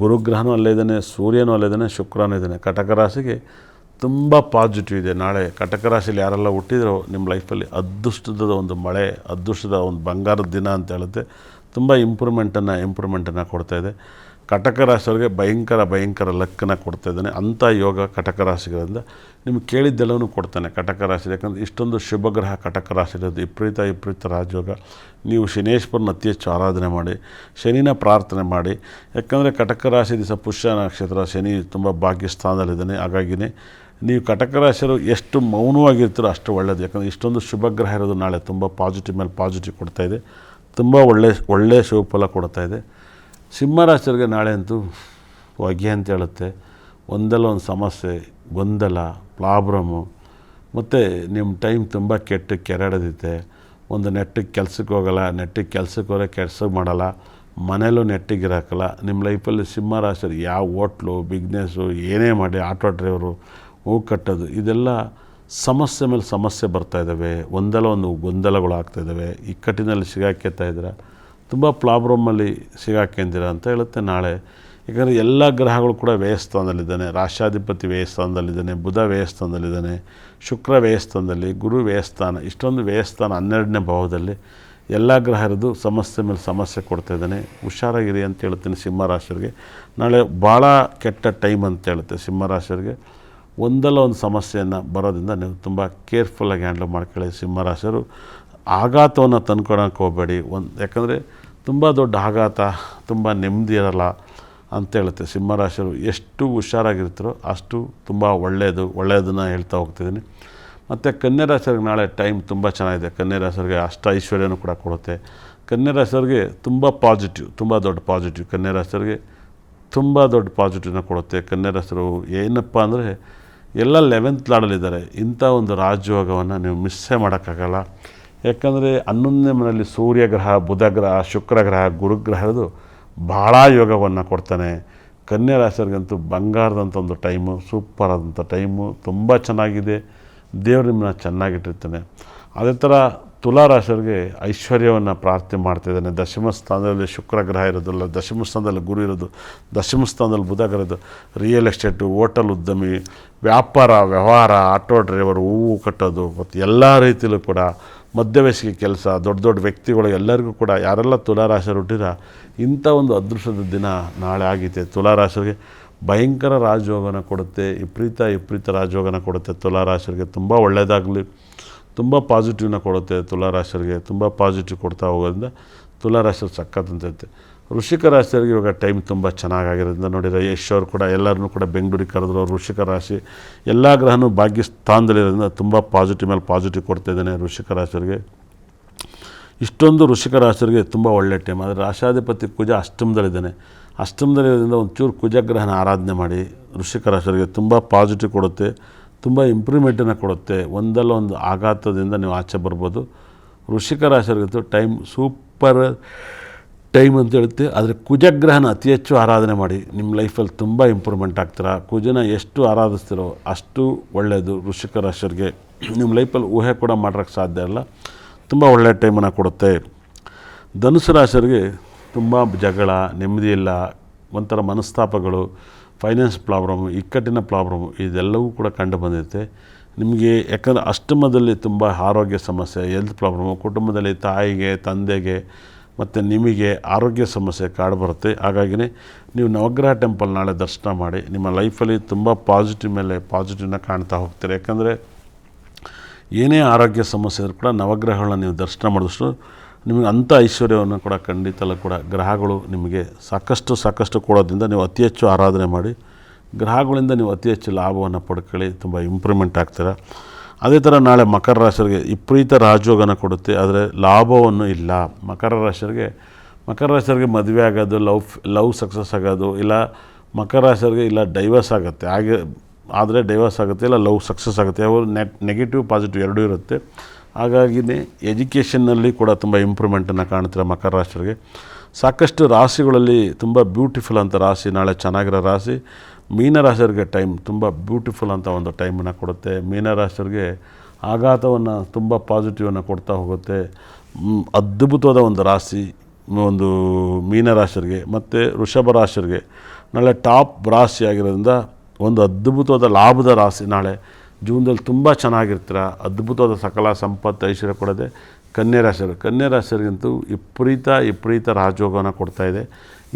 ಗುರುಗ್ರಹನೂ ಅಲ್ಲೇ ಇದ್ದಾನೆ, ಸೂರ್ಯನೂ ಅಲ್ಲೇ ಇದ್ದಾನೆ, ಶುಕ್ರನೂ ಇದ್ದಾನೆ. ಕಟಕ ರಾಶಿಗೆ ತುಂಬ ಪಾಸಿಟಿವ್ ಇದೆ. ನಾಳೆ ಕಟಕ ರಾಶಿಯಲ್ಲಿ ಯಾರೆಲ್ಲ ಹುಟ್ಟಿದ್ರೋ ನಿಮ್ಮ ಲೈಫಲ್ಲಿ ಅದೃಷ್ಟದ ಒಂದು ಮಳೆ, ಅದೃಷ್ಟದ ಒಂದು ಬಂಗಾರದ ದಿನ ಅಂತ ಹೇಳುತ್ತೆ. ತುಂಬ ಇಂಪ್ರೂವ್ಮೆಂಟನ್ನು ಕೊಡ್ತಾಯಿದೆ. ಕಟಕ ರಾಶಿಯವರಿಗೆ ಭಯಂಕರ ಲಕ್ಕನ್ನು ಕೊಡ್ತಾಯಿದ್ದಾನೆ. ಅಂಥ ಯೋಗ ಕಟಕ ರಾಶಿಗಳಿಂದ ನಿಮ್ಗೆ ಕೇಳಿದ್ದೆಲ್ಲವೂ ಕೊಡ್ತಾನೆ ಕಟಕ ರಾಶಿ. ಯಾಕಂದರೆ ಇಷ್ಟೊಂದು ಶುಭ ಗ್ರಹ ಕಟಕ ರಾಶಿರೋದು ವಿಪರೀತ ರಾಜಯೋಗ. ನೀವು ಶನೇಶ್ವರನ ಅತಿ ಹೆಚ್ಚು ಆರಾಧನೆ ಮಾಡಿ, ಶನಿನ ಪ್ರಾರ್ಥನೆ ಮಾಡಿ. ಯಾಕಂದರೆ ಕಟಕ ರಾಶಿ ದಿವಸ ಪುಷ್ಯ ನಕ್ಷತ್ರ, ಶನಿ ತುಂಬ ಭಾಗ್ಯಸ್ಥಾನದಲ್ಲಿದ್ದಾನೆ. ಹಾಗಾಗಿಯೇ ನೀವು ಕಟಕ ರಾಶಿಯವರು ಎಷ್ಟು ಮೌನವಾಗಿರ್ತೀರೋ ಅಷ್ಟು ಒಳ್ಳೆಯದು. ಯಾಕಂದರೆ ಇಷ್ಟೊಂದು ಶುಭ ಗ್ರಹ ಇರೋದು ನಾಳೆ ತುಂಬ ಪಾಸಿಟಿವ್ ಮೇಲೆ ಪಾಸಿಟಿವ್ ಕೊಡ್ತಾಯಿದೆ. ತುಂಬ ಒಳ್ಳೆಯ ಶುಭಫಲ ಕೊಡ್ತಾಯಿದೆ. ಸಿಂಹರಾಶಿಯವರಿಗೆ ನಾಳೆ ಅಂತೂ ಹೊಗೆ ಅಂತ ಹೇಳುತ್ತೆ. ಒಂದಲ್ಲ ಒಂದು ಸಮಸ್ಯೆ, ಗೊಂದಲ, ಪ್ರಾಬ್ಲಮ್ಮು, ಮತ್ತು ನಿಮ್ಮ ಟೈಮ್ ತುಂಬ ಕೆರಡದಿತ್ತೆ. ಒಂದು ನೆಟ್ಟಿಗೆ ಕೆಲ್ಸಕ್ಕೆ ಹೋಗಲ್ಲ, ನೆಟ್ಟಿಗೆ ಕೆಲ್ಸಕ್ಕೆ ಹೋದರೆ ಕೆಲಸ ಮಾಡಲ್ಲ, ಮನೇಲೂ ನೆಟ್ಟಿಗಿರಾಕಲ್ಲ. ನಿಮ್ಮ ಲೈಫಲ್ಲಿ ಸಿಂಹರಾಶಿಯವರು ಯಾವ ಹೋಟ್ಲು, ಬಿಸ್ನೆಸ್ಸು ಏನೇ ಮಾಡಿ, ಆಟೋ ಡ್ರೈವರು, ಹೂ ಕಟ್ಟೋದು, ಇದೆಲ್ಲ ಸಮಸ್ಯೆ ಮೇಲೆ ಸಮಸ್ಯೆ ಬರ್ತಾಯಿದ್ದಾವೆ. ಒಂದಲ್ಲ ಒಂದು ಗೊಂದಲಗಳು ಆಗ್ತಾಯಿದ್ದಾವೆ. ಇಕ್ಕಟ್ಟಿನಲ್ಲಿ ಸಿಗಾಕ್ಯತಾ ಇದ್ದೀರ, ತುಂಬ ಪ್ರಾಬ್ಲಮ್ಮಲ್ಲಿ ಸಿಗಾಕ್ಯಂದಿರ ಅಂತ ಹೇಳುತ್ತೆ ನಾಳೆ. ಯಾಕಂದರೆ ಎಲ್ಲ ಗ್ರಹಗಳು ಕೂಡ ವ್ಯಯಸ್ಥಾನದಲ್ಲಿದ್ದಾನೆ. ರಾಷ್ಟ್ರಾಧಿಪತಿ ವ್ಯಯಸ್ಥಾನದಲ್ಲಿದ್ದಾನೆ, ಬುಧ ವ್ಯಯಸ್ಥಾನದಲ್ಲಿದ್ದಾನೆ, ಶುಕ್ರ ವ್ಯಯಸ್ಥಾನದಲ್ಲಿ, ಗುರು ವ್ಯಯಸ್ಥಾನ. ಇಷ್ಟೊಂದು ವ್ಯಯಸ್ಥಾನ 12ನೇ ಭಾವದಲ್ಲಿ ಎಲ್ಲ ಗ್ರಹ ಇರೋದು ಸಮಸ್ಯೆ ಮೇಲೆ ಸಮಸ್ಯೆ ಕೊಡ್ತಾಯಿದ್ದಾನೆ. ಹುಷಾರಾಗಿರಿ ಅಂತ ಹೇಳ್ತೀನಿ ಸಿಂಹರಾಶಿಯವರಿಗೆ. ನಾಳೆ ಭಾಳ ಕೆಟ್ಟ ಟೈಮ್ ಅಂತ ಹೇಳುತ್ತೆ ಸಿಂಹರಾಶಿಯವರಿಗೆ. ಒಂದಲ್ಲ ಒಂದು ಸಮಸ್ಯೆಯನ್ನು ಬರೋದ್ರಿಂದ ನೀವು ತುಂಬ ಕೇರ್ಫುಲ್ಲಾಗಿ ಹ್ಯಾಂಡಲ್ ಮಾಡ್ಕೊಳ್ಳಿ. ಸಿಂಹರಾಶಿಯವರು ಆಘಾತವನ್ನು ತಂದ್ಕೊಳಕ್ಕೆ ಹೋಗಬೇಡಿ. ಯಾಕಂದರೆ ತುಂಬ ದೊಡ್ಡ ಆಘಾತ, ತುಂಬ ನೆಮ್ಮದಿ ಇರಲ್ಲ ಅಂತ ಹೇಳುತ್ತೆ ಸಿಂಹರಾಶಿಯವರು. ಎಷ್ಟು ಹುಷಾರಾಗಿರ್ತಾರೋ ಅಷ್ಟು ತುಂಬ ಒಳ್ಳೆಯದನ್ನು ಹೇಳ್ತಾ ಹೋಗ್ತಿದ್ದೀನಿ. ಮತ್ತು ಕನ್ಯಾ ರಾಶಿಯವ್ರಿಗೆ ನಾಳೆ ಟೈಮ್ ತುಂಬ ಚೆನ್ನಾಗಿದೆ. ಕನ್ಯಾ ರಾಶಿಯವ್ರಿಗೆ ಅಷ್ಟ ಐಶ್ವರ್ಯನೂ ಕೂಡ ಕೊಡುತ್ತೆ. ಕನ್ಯಾ ರಾಶಿಯವ್ರಿಗೆ ತುಂಬ ದೊಡ್ಡ ಪಾಸಿಟಿವ್. ಕನ್ಯಾ ರಾಶಿಯವ್ರಿಗೆ ತುಂಬ ದೊಡ್ಡ ಪಾಸಿಟಿವ್ನ ಕೊಡುತ್ತೆ. ಕನ್ಯಾ ರಾಶಿಯವರು ಏನಪ್ಪ ಅಂದರೆ ಎಲ್ಲ 11th ಲಾಡಲ್ಲಿದ್ದಾರೆ. ಇಂಥ ಒಂದು ರಾಜಯೋಗವನ್ನು ನೀವು ಮಿಸ್ಸೇ ಮಾಡೋಕ್ಕಾಗಲ್ಲ. ಯಾಕಂದರೆ 11ನೇ ಮನೆಯಲ್ಲಿ ಸೂರ್ಯಗ್ರಹ, ಬುಧಗ್ರಹ, ಶುಕ್ರಗ್ರಹ, ಗುರುಗ್ರಹ ಇರೋದು ಭಾಳ ಯೋಗವನ್ನು ಕೊಡ್ತಾನೆ. ಕನ್ಯಾ ರಾಶಿಯವ್ರಿಗಂತೂ ಬಂಗಾರದಂಥ ಒಂದು ಟೈಮು, ಸೂಪರ್ ಆದಂಥ ಟೈಮು, ತುಂಬ ಚೆನ್ನಾಗಿದೆ. ದೇವರು ನಿಮ್ಮನ್ನ ಚೆನ್ನಾಗಿಟ್ಟಿರ್ತಾನೆ. ಅದೇ ಥರ ತುಲಾ ರಾಶಿಯವ್ರಿಗೆ ಐಶ್ವರ್ಯವನ್ನು ಪ್ರಾರ್ಥನೆ ಮಾಡ್ತಾಯಿದ್ದಾನೆ. ದಶಮ ಸ್ಥಾನದಲ್ಲಿ ಶುಕ್ರ ಗ್ರಹ ಇರೋದಿಲ್ಲ, ದಶಮ ಸ್ಥಾನದಲ್ಲಿ ಗುರು ಇರೋದು, ದಶಮ ಸ್ಥಾನದಲ್ಲಿ ಬುಧ ಗ್ರಹ ಇರೋದು. ರಿಯಲ್ ಎಸ್ಟೇಟು, ಹೋಟೆಲ್ ಉದ್ಯಮಿ, ವ್ಯವಹಾರ, ಆಟೋ ಡ್ರೈವರು, ಹೂವು ಕಟ್ಟೋದು, ಮತ್ತು ಎಲ್ಲ ರೀತಿಯಲ್ಲೂ ಕೂಡ ಮಧ್ಯವಯಸ್ಸಿಗೆ ಕೆಲಸ, ದೊಡ್ಡ ವ್ಯಕ್ತಿಗಳು ಎಲ್ಲರಿಗೂ ಕೂಡ ಯಾರೆಲ್ಲ ತುಲಾರಾಶಿಯವರು ಹುಟ್ಟಿರ ಇಂಥ ಒಂದು ಅದೃಷ್ಟದ ದಿನ ನಾಳೆ ಆಗೈತೆ. ತುಲಾರಾಶಿಯವರಿಗೆ ಭಯಂಕರ ರಾಜಯೋಗನ ಕೊಡುತ್ತೆ. ವಿಪರೀತ ರಾಜಯೋಗನ ಕೊಡುತ್ತೆ. ತುಲಾರಾಶಿಯವರಿಗೆ ತುಂಬ ಒಳ್ಳೆಯದಾಗಲಿ, ತುಂಬ ಪಾಸಿಟಿವ್ನ ಕೊಡುತ್ತೆ. ತುಲಾರಾಶಿಯವರಿಗೆ ತುಂಬ ಪಾಸಿಟಿವ್ ಕೊಡ್ತಾ ಹೋಗೋದ್ರಿಂದ ತುಲಾರಾಶಿಯವ್ರು ಸಖತ್ತಂತೈತೆ. ವೃಶ್ಚಿಕ ರಾಶಿಯವರಿಗೆ ಇವಾಗ ಟೈಮ್ ತುಂಬ ಚೆನ್ನಾಗಿರೋದ್ರಿಂದ ನೋಡಿದರೆ ಯಶ್ ಅವರು ಕೂಡ ಎಲ್ಲರನ್ನೂ ಕೂಡ ಬೆಂಗಳೂರಿಗೆ ಕರೆದ್ರು. ವೃಶ್ಚಿಕ ರಾಶಿ ಎಲ್ಲ ಗ್ರಹನೂ ಭಾಗ್ಯಸ್ಥಾನದಲ್ಲಿರೋದ್ರಿಂದ ತುಂಬ ಪಾಸಿಟಿವ್ ಮೇಲೆ ಪಾಸಿಟಿವ್ ಕೊಡ್ತಾಯಿದ್ದಾನೆ ವೃಶ್ಚಿಕ ರಾಶಿಯವರಿಗೆ. ಇಷ್ಟೊಂದು ವೃಶ್ಚಿಕ ರಾಶಿಯವರಿಗೆ ತುಂಬ ಒಳ್ಳೆ ಟೈಮ್. ಆದರೆ ರಾಶಾಧಿಪತಿ ಕುಜ ಅಷ್ಟಮದಲ್ಲಿದ್ದಾನೆ. ಅಷ್ಟಮದಲ್ಲಿರೋದ್ರಿಂದ ಒಂಚೂರು ಕುಜಗ್ರಹನ ಆರಾಧನೆ ಮಾಡಿ. ವೃಶ್ಚಿಕ ರಾಶಿಯವರಿಗೆ ತುಂಬ ಪಾಸಿಟಿವ್ ಕೊಡುತ್ತೆ, ತುಂಬ ಇಂಪ್ರೂವ್ಮೆಂಟನ್ನು ಕೊಡುತ್ತೆ. ಒಂದಲ್ಲ ಒಂದು ಆಘಾತದಿಂದ ನೀವು ಆಚೆ ಬರ್ಬೋದು. ವೃಶ್ಚಿಕ ರಾಶಿಯವರಿಗಂತೂ ಟೈಮ್ ಸೂಪರ್ ಟೈಮ್ ಅಂತ ಹೇಳುತ್ತೆ. ಆದರೆ ಕುಜಗ್ರಹನ ಅತಿ ಹೆಚ್ಚು ಆರಾಧನೆ ಮಾಡಿ. ನಿಮ್ಮ ಲೈಫಲ್ಲಿ ತುಂಬ ಇಂಪ್ರೂವ್ಮೆಂಟ್ ಆಗ್ತೀರಾ. ಕುಜನ ಎಷ್ಟು ಆರಾಧಿಸ್ತೀರೋ ಅಷ್ಟು ಒಳ್ಳೆಯದು ವೃಶ್ಚಿಕ ರಾಶಿಯವರಿಗೆ. ನಿಮ್ಮ ಲೈಫಲ್ಲಿ ಊಹೆ ಕೂಡ ಮಾಡೋಕ್ಕೆ ಸಾಧ್ಯ ಇಲ್ಲ. ತುಂಬ ಒಳ್ಳೆಯ ಟೈಮನ್ನು ಕೊಡುತ್ತೆ. ಧನುಸು ರಾಶಿಯವರಿಗೆ ತುಂಬ ಜಗಳ, ನೆಮ್ಮದಿ ಇಲ್ಲ, ಒಂಥರ ಮನಸ್ತಾಪಗಳು, ಫೈನಾನ್ಸ್ ಪ್ರಾಬ್ಲಮ್ಮು, ಇಕ್ಕಟ್ಟಿನ ಪ್ರಾಬ್ಲಮ್ಮು ಇದೆಲ್ಲವೂ ಕೂಡ ಕಂಡು ಬಂದಿರುತ್ತೆ ನಿಮಗೆ. ಯಾಕಂದರೆ ಅಷ್ಟಮದಲ್ಲಿ ತುಂಬ ಆರೋಗ್ಯ ಸಮಸ್ಯೆ, ಹೆಲ್ತ್ ಪ್ರಾಬ್ಲಮ್ಮು, ಕುಟುಂಬದಲ್ಲಿ ತಾಯಿಗೆ, ತಂದೆಗೆ ಮತ್ತು ನಿಮಗೆ ಆರೋಗ್ಯ ಸಮಸ್ಯೆ ಕಾಡ್ಬರುತ್ತೆ. ಹಾಗಾಗಿಯೇ ನೀವು ನವಗ್ರಹ ಟೆಂಪಲ್ ನಾಳೆ ದರ್ಶನ ಮಾಡಿ. ನಿಮ್ಮ ಲೈಫಲ್ಲಿ ತುಂಬ ಪಾಸಿಟಿವ್ ಮೇಲೆ ಪಾಸಿಟಿವ್ನ ಕಾಣ್ತಾ ಹೋಗ್ತೀರಿ. ಯಾಕಂದರೆ ಏನೇ ಆರೋಗ್ಯ ಸಮಸ್ಯೆ ಇದ್ರೂ ಕೂಡ ನವಗ್ರಹಗಳನ್ನ ನೀವು ದರ್ಶನ ಮಾಡಿದಷ್ಟು ನಿಮಗೆ ಅಂಥ ಐಶ್ವರ್ಯವನ್ನು ಕೂಡ ಖಂಡಿತಲ್ಲ ಕೂಡ ಗ್ರಹಗಳು ನಿಮಗೆ ಸಾಕಷ್ಟು ಕೊಡೋದ್ರಿಂದ ನೀವು ಅತಿ ಹೆಚ್ಚು ಆರಾಧನೆ ಮಾಡಿ. ಗ್ರಹಗಳಿಂದ ನೀವು ಅತಿ ಹೆಚ್ಚು ಲಾಭವನ್ನು ಪಡ್ಕೊಳ್ಳಿ, ತುಂಬ ಇಂಪ್ರೂವ್ಮೆಂಟ್ ಆಗ್ತೀರ. ಅದೇ ಥರ ನಾಳೆ ಮಕರ ರಾಶಿಯವರಿಗೆ ವಿಪರೀತ ರಾಜಯೋಗನ ಕೊಡುತ್ತೆ, ಆದರೆ ಲಾಭವನ್ನು ಇಲ್ಲ. ಮಕರ ರಾಶಿಯವರಿಗೆ ಮದುವೆ ಆಗೋದು, ಲವ್ ಸಕ್ಸಸ್ ಆಗೋದು, ಇಲ್ಲ ಮಕರ ರಾಶಿಯವರಿಗೆ ಇಲ್ಲ ಡೈವರ್ಸ್ ಆಗುತ್ತೆ. ಆದರೆ ಡೈವರ್ಸ್ ಆಗುತ್ತೆ, ಇಲ್ಲ ಲವ್ ಸಕ್ಸಸ್ ಆಗುತ್ತೆ. ಅವರು ನೆಗೆಟಿವ್ ಪಾಸಿಟಿವ್ ಎರಡೂ ಇರುತ್ತೆ. ಹಾಗಾಗಿಯೇ ಎಜುಕೇಷನ್ನಲ್ಲಿ ಕೂಡ ತುಂಬ ಇಂಪ್ರೂವ್ಮೆಂಟನ್ನು ಕಾಣ್ತೀರ ಮಕರ ರಾಶಿಯವರಿಗೆ. ಸಾಕಷ್ಟು ರಾಶಿಗಳಲ್ಲಿ ತುಂಬ ಬ್ಯೂಟಿಫುಲ್ ಅಂತ ರಾಶಿ, ನಾಳೆ ಚೆನ್ನಾಗಿರೋ ರಾಶಿ ಮೀನರಾಶಿಯವರಿಗೆ ಟೈಮ್ ತುಂಬ ಬ್ಯೂಟಿಫುಲ್ ಅಂತ ಒಂದು ಟೈಮನ್ನು ಕೊಡುತ್ತೆ. ಮೀನರಾಶಿಯವರಿಗೆ ಆಘಾತವನ್ನು ತುಂಬ ಪಾಸಿಟಿವನ್ನು ಕೊಡ್ತಾ ಹೋಗುತ್ತೆ. ಅದ್ಭುತವಾದ ಒಂದು ರಾಶಿ ಒಂದು ಮೀನರಾಶಿಯವರಿಗೆ. ಮತ್ತು ವೃಷಭ ರಾಶಿಯವರಿಗೆ ನಾಳೆ ಟಾಪ್ ರಾಶಿ ಆಗಿರೋದ್ರಿಂದ ಒಂದು ಅದ್ಭುತವಾದ ಲಾಭದ ರಾಶಿ. ನಾಳೆ ಜೀವನದಲ್ಲಿ ತುಂಬ ಚೆನ್ನಾಗಿರ್ತೀರ. ಅದ್ಭುತವಾದ ಸಕಲ ಸಂಪತ್ತು ಐಶ್ವರ್ಯ ಕೊಡೋದೆ ಕನ್ಯಾ ರಾಶಿಯವರು. ಕನ್ಯಾ ರಾಶಿಯವರಿಗಂತೂ ವಿಪರೀತ ರಾಜಯೋಗವನ್ನು ಕೊಡ್ತಾಯಿದೆ.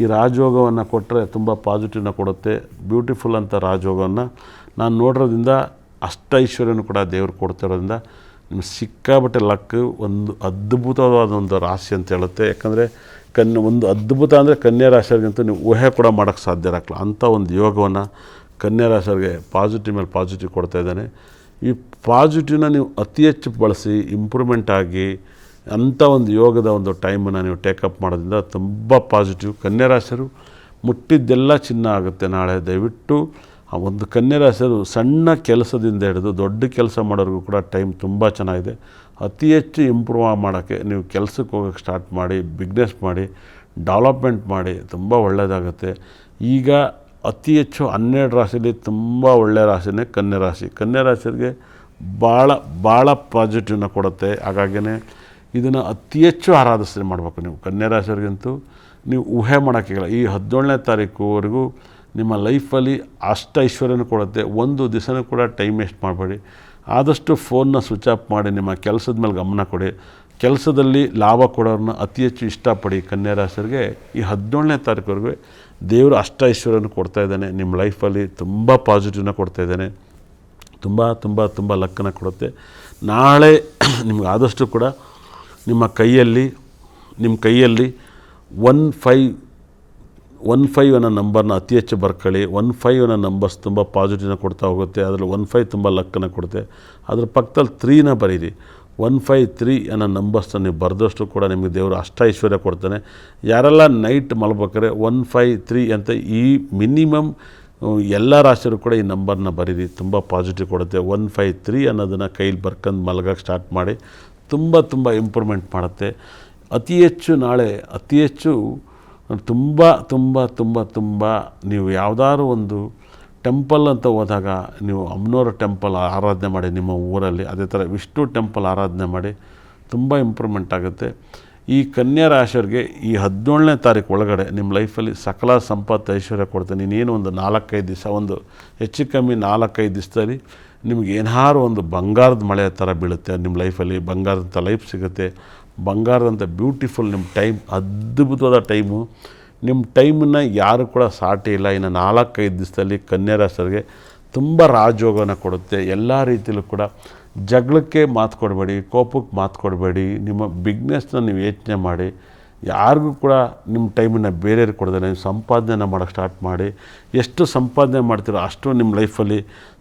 ಈ ರಾಜಯೋಗವನ್ನು ಕೊಟ್ಟರೆ ತುಂಬ ಪಾಸಿಟಿವ್ನ ಕೊಡುತ್ತೆ. ಬ್ಯೂಟಿಫುಲ್ ಅಂತ ರಾಜಯೋಗವನ್ನು ನಾನು ನೋಡಿರೋದ್ರಿಂದ ಅಷ್ಟೈಶ್ವರ್ಯನೂ ಕೂಡ ದೇವರು ಕೊಡ್ತಿರೋದ್ರಿಂದ ನಿಮ್ಗೆ ಸಿಕ್ಕಾಬಟ್ಟೆ ಲಕ್ ಒಂದು ಅದ್ಭುತವಾದ ಒಂದು ರಾಶಿ ಅಂತ ಹೇಳುತ್ತೆ. ಯಾಕಂದರೆ ಒಂದು ಅದ್ಭುತ ಅಂದರೆ ಕನ್ಯಾ ರಾಶಿಯವರಿಗಂತೂ ನೀವು ಊಹೆ ಕೂಡ ಮಾಡೋಕ್ಕೆ ಸಾಧ್ಯ ಇರಲ್ಲ ಅಂಥ ಒಂದು ಯೋಗವನ್ನು ಕನ್ಯಾ ರಾಶಿಯವರಿಗೆ ಪಾಸಿಟಿವ್ ಮೇಲೆ ಪಾಸಿಟಿವ್ ಕೊಡ್ತಾ ಇದ್ದಾನೆ. ಈ ಪಾಸಿಟಿವ್ನ ನೀವು ಅತಿ ಹೆಚ್ಚು ಬಳಸಿ ಇಂಪ್ರೂವ್ಮೆಂಟ್ ಆಗಿ ಅಂಥ ಒಂದು ಯೋಗದ ಒಂದು ಟೈಮನ್ನು ನೀವು ಟೇಕಪ್ ಮಾಡೋದ್ರಿಂದ ತುಂಬ ಪಾಸಿಟಿವ್. ಕನ್ಯಾ ರಾಶಿಯವರು ಮುಟ್ಟಿದ್ದೆಲ್ಲ ಚಿನ್ನ ಆಗುತ್ತೆ ನಾಳೆ. ದಯವಿಟ್ಟು ಆ ಒಂದು ಕನ್ಯಾ ರಾಶಿಯವರು ಸಣ್ಣ ಕೆಲಸದಿಂದ ಹಿಡಿದು ದೊಡ್ಡ ಕೆಲಸ ಮಾಡೋರಿಗೂ ಕೂಡ ಟೈಮ್ ತುಂಬ ಚೆನ್ನಾಗಿದೆ. ಅತಿ ಹೆಚ್ಚು ಇಂಪ್ರೂವ್ ಮಾಡೋಕ್ಕೆ ನೀವು ಕೆಲಸಕ್ಕೆ ಹೋಗೋಕ್ಕೆ ಸ್ಟಾರ್ಟ್ ಮಾಡಿ, ಬಿಸ್ನೆಸ್ ಮಾಡಿ, ಡೆವಲಪ್ಮೆಂಟ್ ಮಾಡಿ, ತುಂಬ ಒಳ್ಳೆಯದಾಗುತ್ತೆ. ಈಗ ಅತಿ ಹೆಚ್ಚು 12 ರಾಶಿಯಲ್ಲಿ ತುಂಬ ಒಳ್ಳೆಯ ರಾಶಿನೇ ಕನ್ಯಾ ರಾಶಿ. ಕನ್ಯಾ ರಾಶಿಯವರಿಗೆ ಭಾಳ ಪಾಸಿಟಿವ್ನ ಕೊಡುತ್ತೆ. ಹಾಗಾಗಿಯೇ ಇದನ್ನು ಅತಿ ಹೆಚ್ಚು ಆರಾಧನೆ ಮಾಡಬೇಕು ನೀವು. ಕನ್ಯಾ ರಾಶಿಯವರಿಗಂತೂ ನೀವು ಊಹೆ ಮಾಡೋಕ್ಕಾಗಲ್ಲ. ಈ 17ನೇ ತಾರೀಕುವರೆಗೂ ನಿಮ್ಮ ಲೈಫಲ್ಲಿ ಅಷ್ಟು ಐಶ್ವರ್ಯನೂ ಕೊಡುತ್ತೆ. ಒಂದು ದಿವಸನೂ ಕೂಡ ಟೈಮ್ ವೇಸ್ಟ್ ಮಾಡಬೇಡಿ. ಆದಷ್ಟು ಫೋನ್ನ ಸ್ವಿಚ್ ಆಫ್ ಮಾಡಿ ನಿಮ್ಮ ಕೆಲಸದ ಮೇಲೆ ಗಮನ ಕೊಡಿ. ಕೆಲಸದಲ್ಲಿ ಲಾಭ ಕೊಡೋರನ್ನ ಅತಿ ಹೆಚ್ಚು ಇಷ್ಟಪಡಿ. ಕನ್ಯಾ ರಾಶಿಯವರಿಗೆ ಈ 17ನೇ ತಾರೀಕುವರೆಗೂ ದೇವರು ಅಷ್ಟ ಐಶ್ವರ್ಯನ ಕೊಡ್ತಾಯಿದ್ದಾನೆ. ನಿಮ್ಮ ಲೈಫಲ್ಲಿ ತುಂಬ ಪಾಸಿಟಿವ್ನ ಕೊಡ್ತಾಯಿದ್ದಾನೆ. ತುಂಬ ಲಕ್ಕನ್ನು ಕೊಡುತ್ತೆ. ನಾಳೆ ನಿಮ್ಗೆ ಆದಷ್ಟು ಕೂಡ ನಿಮ್ಮ ಕೈಯಲ್ಲಿ 15 ಅನ್ನೋ ನಂಬರ್ನ ಅತಿ ಹೆಚ್ಚು ಬರ್ಕೊಳ್ಳಿ. 15 ಅನ್ನೋ ನಂಬರ್ಸ್ ತುಂಬ ಪಾಸಿಟಿವ್ನ ಕೊಡ್ತಾ ಹೋಗುತ್ತೆ. ಅದರಲ್ಲಿ 15 ತುಂಬ ಲಕ್ಕನ್ನು ಕೊಡುತ್ತೆ. ಅದ್ರ ಪಕ್ಕದಲ್ಲಿ 3ನ ಬರೀರಿ. 153 ಅನ್ನೋ ನಂಬರ್ಸ್ನ ನೀವು ಬರೆದಷ್ಟು ಕೂಡ ನಿಮಗೆ ದೇವರು ಅಷ್ಟ ಐಶ್ವರ್ಯ ಕೊಡ್ತಾನೆ. ಯಾರೆಲ್ಲ ನೈಟ್ ಮಲಗ್ಬೇಕಾದ್ರೆ 153 ಅಂತ ಈ ಮಿನಿಮಮ್ ಎಲ್ಲ ರಾಶಿಯವರು ಕೂಡ ಈ ನಂಬರ್ನ ಬರೀರಿ. ತುಂಬ ಪಾಸಿಟಿವ್ ಕೊಡುತ್ತೆ. 153 ಅನ್ನೋದನ್ನು ಕೈಲಿ ಬರ್ಕೊಂಡು ಮಲಗೋಕ್ಕೆ ಸ್ಟಾರ್ಟ್ ಮಾಡಿ. ತುಂಬ ಇಂಪ್ರೂವ್ಮೆಂಟ್ ಮಾಡುತ್ತೆ. ನಾಳೆ ಅತಿ ಹೆಚ್ಚು ತುಂಬ ನೀವು ಯಾವುದಾದ್ರು ಒಂದು ಟೆಂಪಲ್ ಅಂತ ಹೋದಾಗ ನೀವು ಅಮ್ಮನವರ ಟೆಂಪಲ್ ಆರಾಧನೆ ಮಾಡಿ ನಿಮ್ಮ ಊರಲ್ಲಿ. ಅದೇ ಥರ ವಿಷ್ಣು ಟೆಂಪಲ್ ಆರಾಧನೆ ಮಾಡಿ. ತುಂಬ ಇಂಪ್ರೂವ್ಮೆಂಟ್ ಆಗುತ್ತೆ. ಈ ಕನ್ಯಾ ರಾಶಿಯವರಿಗೆ ಈ 17ನೇ ತಾರೀಕು ಒಳಗಡೆ ನಿಮ್ಮ ಲೈಫಲ್ಲಿ ಸಕಲ ಸಂಪತ್ತು ಐಶ್ವರ್ಯ ಕೊಡ್ತಾನೆ. ನೀನೇನು ಒಂದು 4-5 ದಿವಸ, ಒಂದು ಹೆಚ್ಚು ಕಮ್ಮಿ 4-5 ದಿವಸದಲ್ಲಿ ನಿಮ್ಗೆ ಏನಾದ್ರು ಒಂದು ಬಂಗಾರದ ಮಳೆ ಥರ ಬೀಳುತ್ತೆ. ನಿಮ್ಮ ಲೈಫಲ್ಲಿ ಬಂಗಾರದಂಥ ಲೈಫ್ ಸಿಗುತ್ತೆ. ಬಂಗಾರದಂಥ ಬ್ಯೂಟಿಫುಲ್ ನಿಮ್ಮ ಟೈಮ್, ಅದ್ಭುತವಾದ ಟೈಮು. ನಿಮ್ಮ ಟೈಮನ್ನು ಯಾರು ಕೂಡ ಸಾಟಿ ಇಲ್ಲ. ಇನ್ನು 4-5 ದಿವಸದಲ್ಲಿ ಕನ್ಯಾ ರಾಶಿಯವರಿಗೆ ತುಂಬ ರಾಜಯೋಗನ ಕೊಡುತ್ತೆ. ಎಲ್ಲ ರೀತಿಯಲ್ಲೂ ಕೂಡ ಜಗಳಕ್ಕೆ ಮಾತು ಕೊಡಬೇಡಿ, ಕೋಪಕ್ಕೆ ಮಾತು ಕೊಡಬೇಡಿ. ನಿಮ್ಮ ಬಿಗ್ನೆಸ್ನ ನೀವು ಯೋಚನೆ ಮಾಡಿ. ಯಾರಿಗೂ ಕೂಡ ನಿಮ್ಮ ಟೈಮನ್ನು ಬೇರೆಯವ್ರಿಗೆ ಕೊಡೋದಿಲ್ಲ. ನೀವು ಸಂಪಾದನೆ ಮಾಡೋಕ್ಕೆ ಸ್ಟಾರ್ಟ್ ಮಾಡಿ. ಎಷ್ಟು ಸಂಪಾದನೆ ಮಾಡ್ತೀರೋ ಅಷ್ಟು ನಿಮ್ಮ ಲೈಫಲ್ಲಿ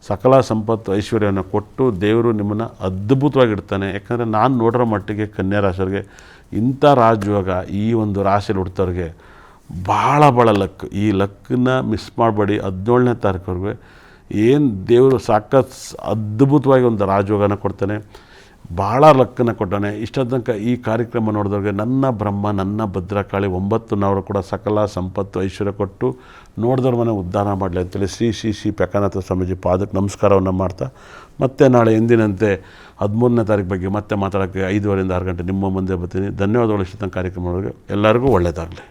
ಸಕಲ ಸಂಪತ್ತು ಐಶ್ವರ್ಯವನ್ನು ಕೊಟ್ಟು ದೇವರು ನಿಮ್ಮನ್ನು ಅದ್ಭುತವಾಗಿಡ್ತಾನೆ. ಯಾಕಂದರೆ ನಾನು ನೋಡಿರೋ ಮಟ್ಟಿಗೆ ಕನ್ಯಾ ರಾಶಿಯವರಿಗೆ ಇಂಥ ರಾಜಯೋಗ ಈ ಒಂದು ರಾಶಿಯಲ್ಲಿ ಹುಡ್ತವ್ರಿಗೆ ಭಾಳ ಲಕ್. ಈ ಲಕ್ಕನ್ನ ಮಿಸ್ ಮಾಡಬೇಡಿ. 17ನೇ ತಾರೀಕುವರೆಗೂ ಏನು ದೇವರು ಸಾಕಷ್ಟು ಅದ್ಭುತವಾಗಿ ಒಂದು ರಾಜಯೋಗನ ಕೊಡ್ತಾನೆ. ಭಾಳ ಲಕ್ಕನ್ನು ಕೊಟ್ಟಾನೆ. ಇಷ್ಟ ತನಕ ಈ ಕಾರ್ಯಕ್ರಮ ನೋಡಿದವ್ರಿಗೆ ನನ್ನ ಬ್ರಹ್ಮ ನನ್ನ ಭದ್ರಕಾಳಿ 9 ನಾವರು ಕೂಡ ಸಕಲ ಸಂಪತ್ತು ಐಶ್ವರ್ಯ ಕೊಟ್ಟು ನೋಡಿದವ್ರ ಮನೆ ಉದ್ಧಾರ ಮಾಡಲಿ ಅಂತೇಳಿ ಶ್ರೀ ಪೆಕನಾಥ ಸ್ವಾಮೀಜಿ ಪಾದಕ್ಕೆ ನಮಸ್ಕಾರವನ್ನು ಮಾಡ್ತಾ ಮತ್ತೆ ನಾಳೆ ಎಂದಿನಂತೆ 13ನೇ ತಾರೀಕು ಬಗ್ಗೆ ಮತ್ತೆ ಮಾತಾಡೋಕ್ಕೆ 5:15 6 ಗಂಟೆ ನಿಮ್ಮ ಮುಂದೆ ಬರ್ತೀನಿ. ಧನ್ಯವಾದಗಳು. ಇಷ್ಟ ತನಕ ಕಾರ್ಯಕ್ರಮ ಎಲ್ಲರಿಗೂ ಒಳ್ಳೆಯದಾಗಲಿ.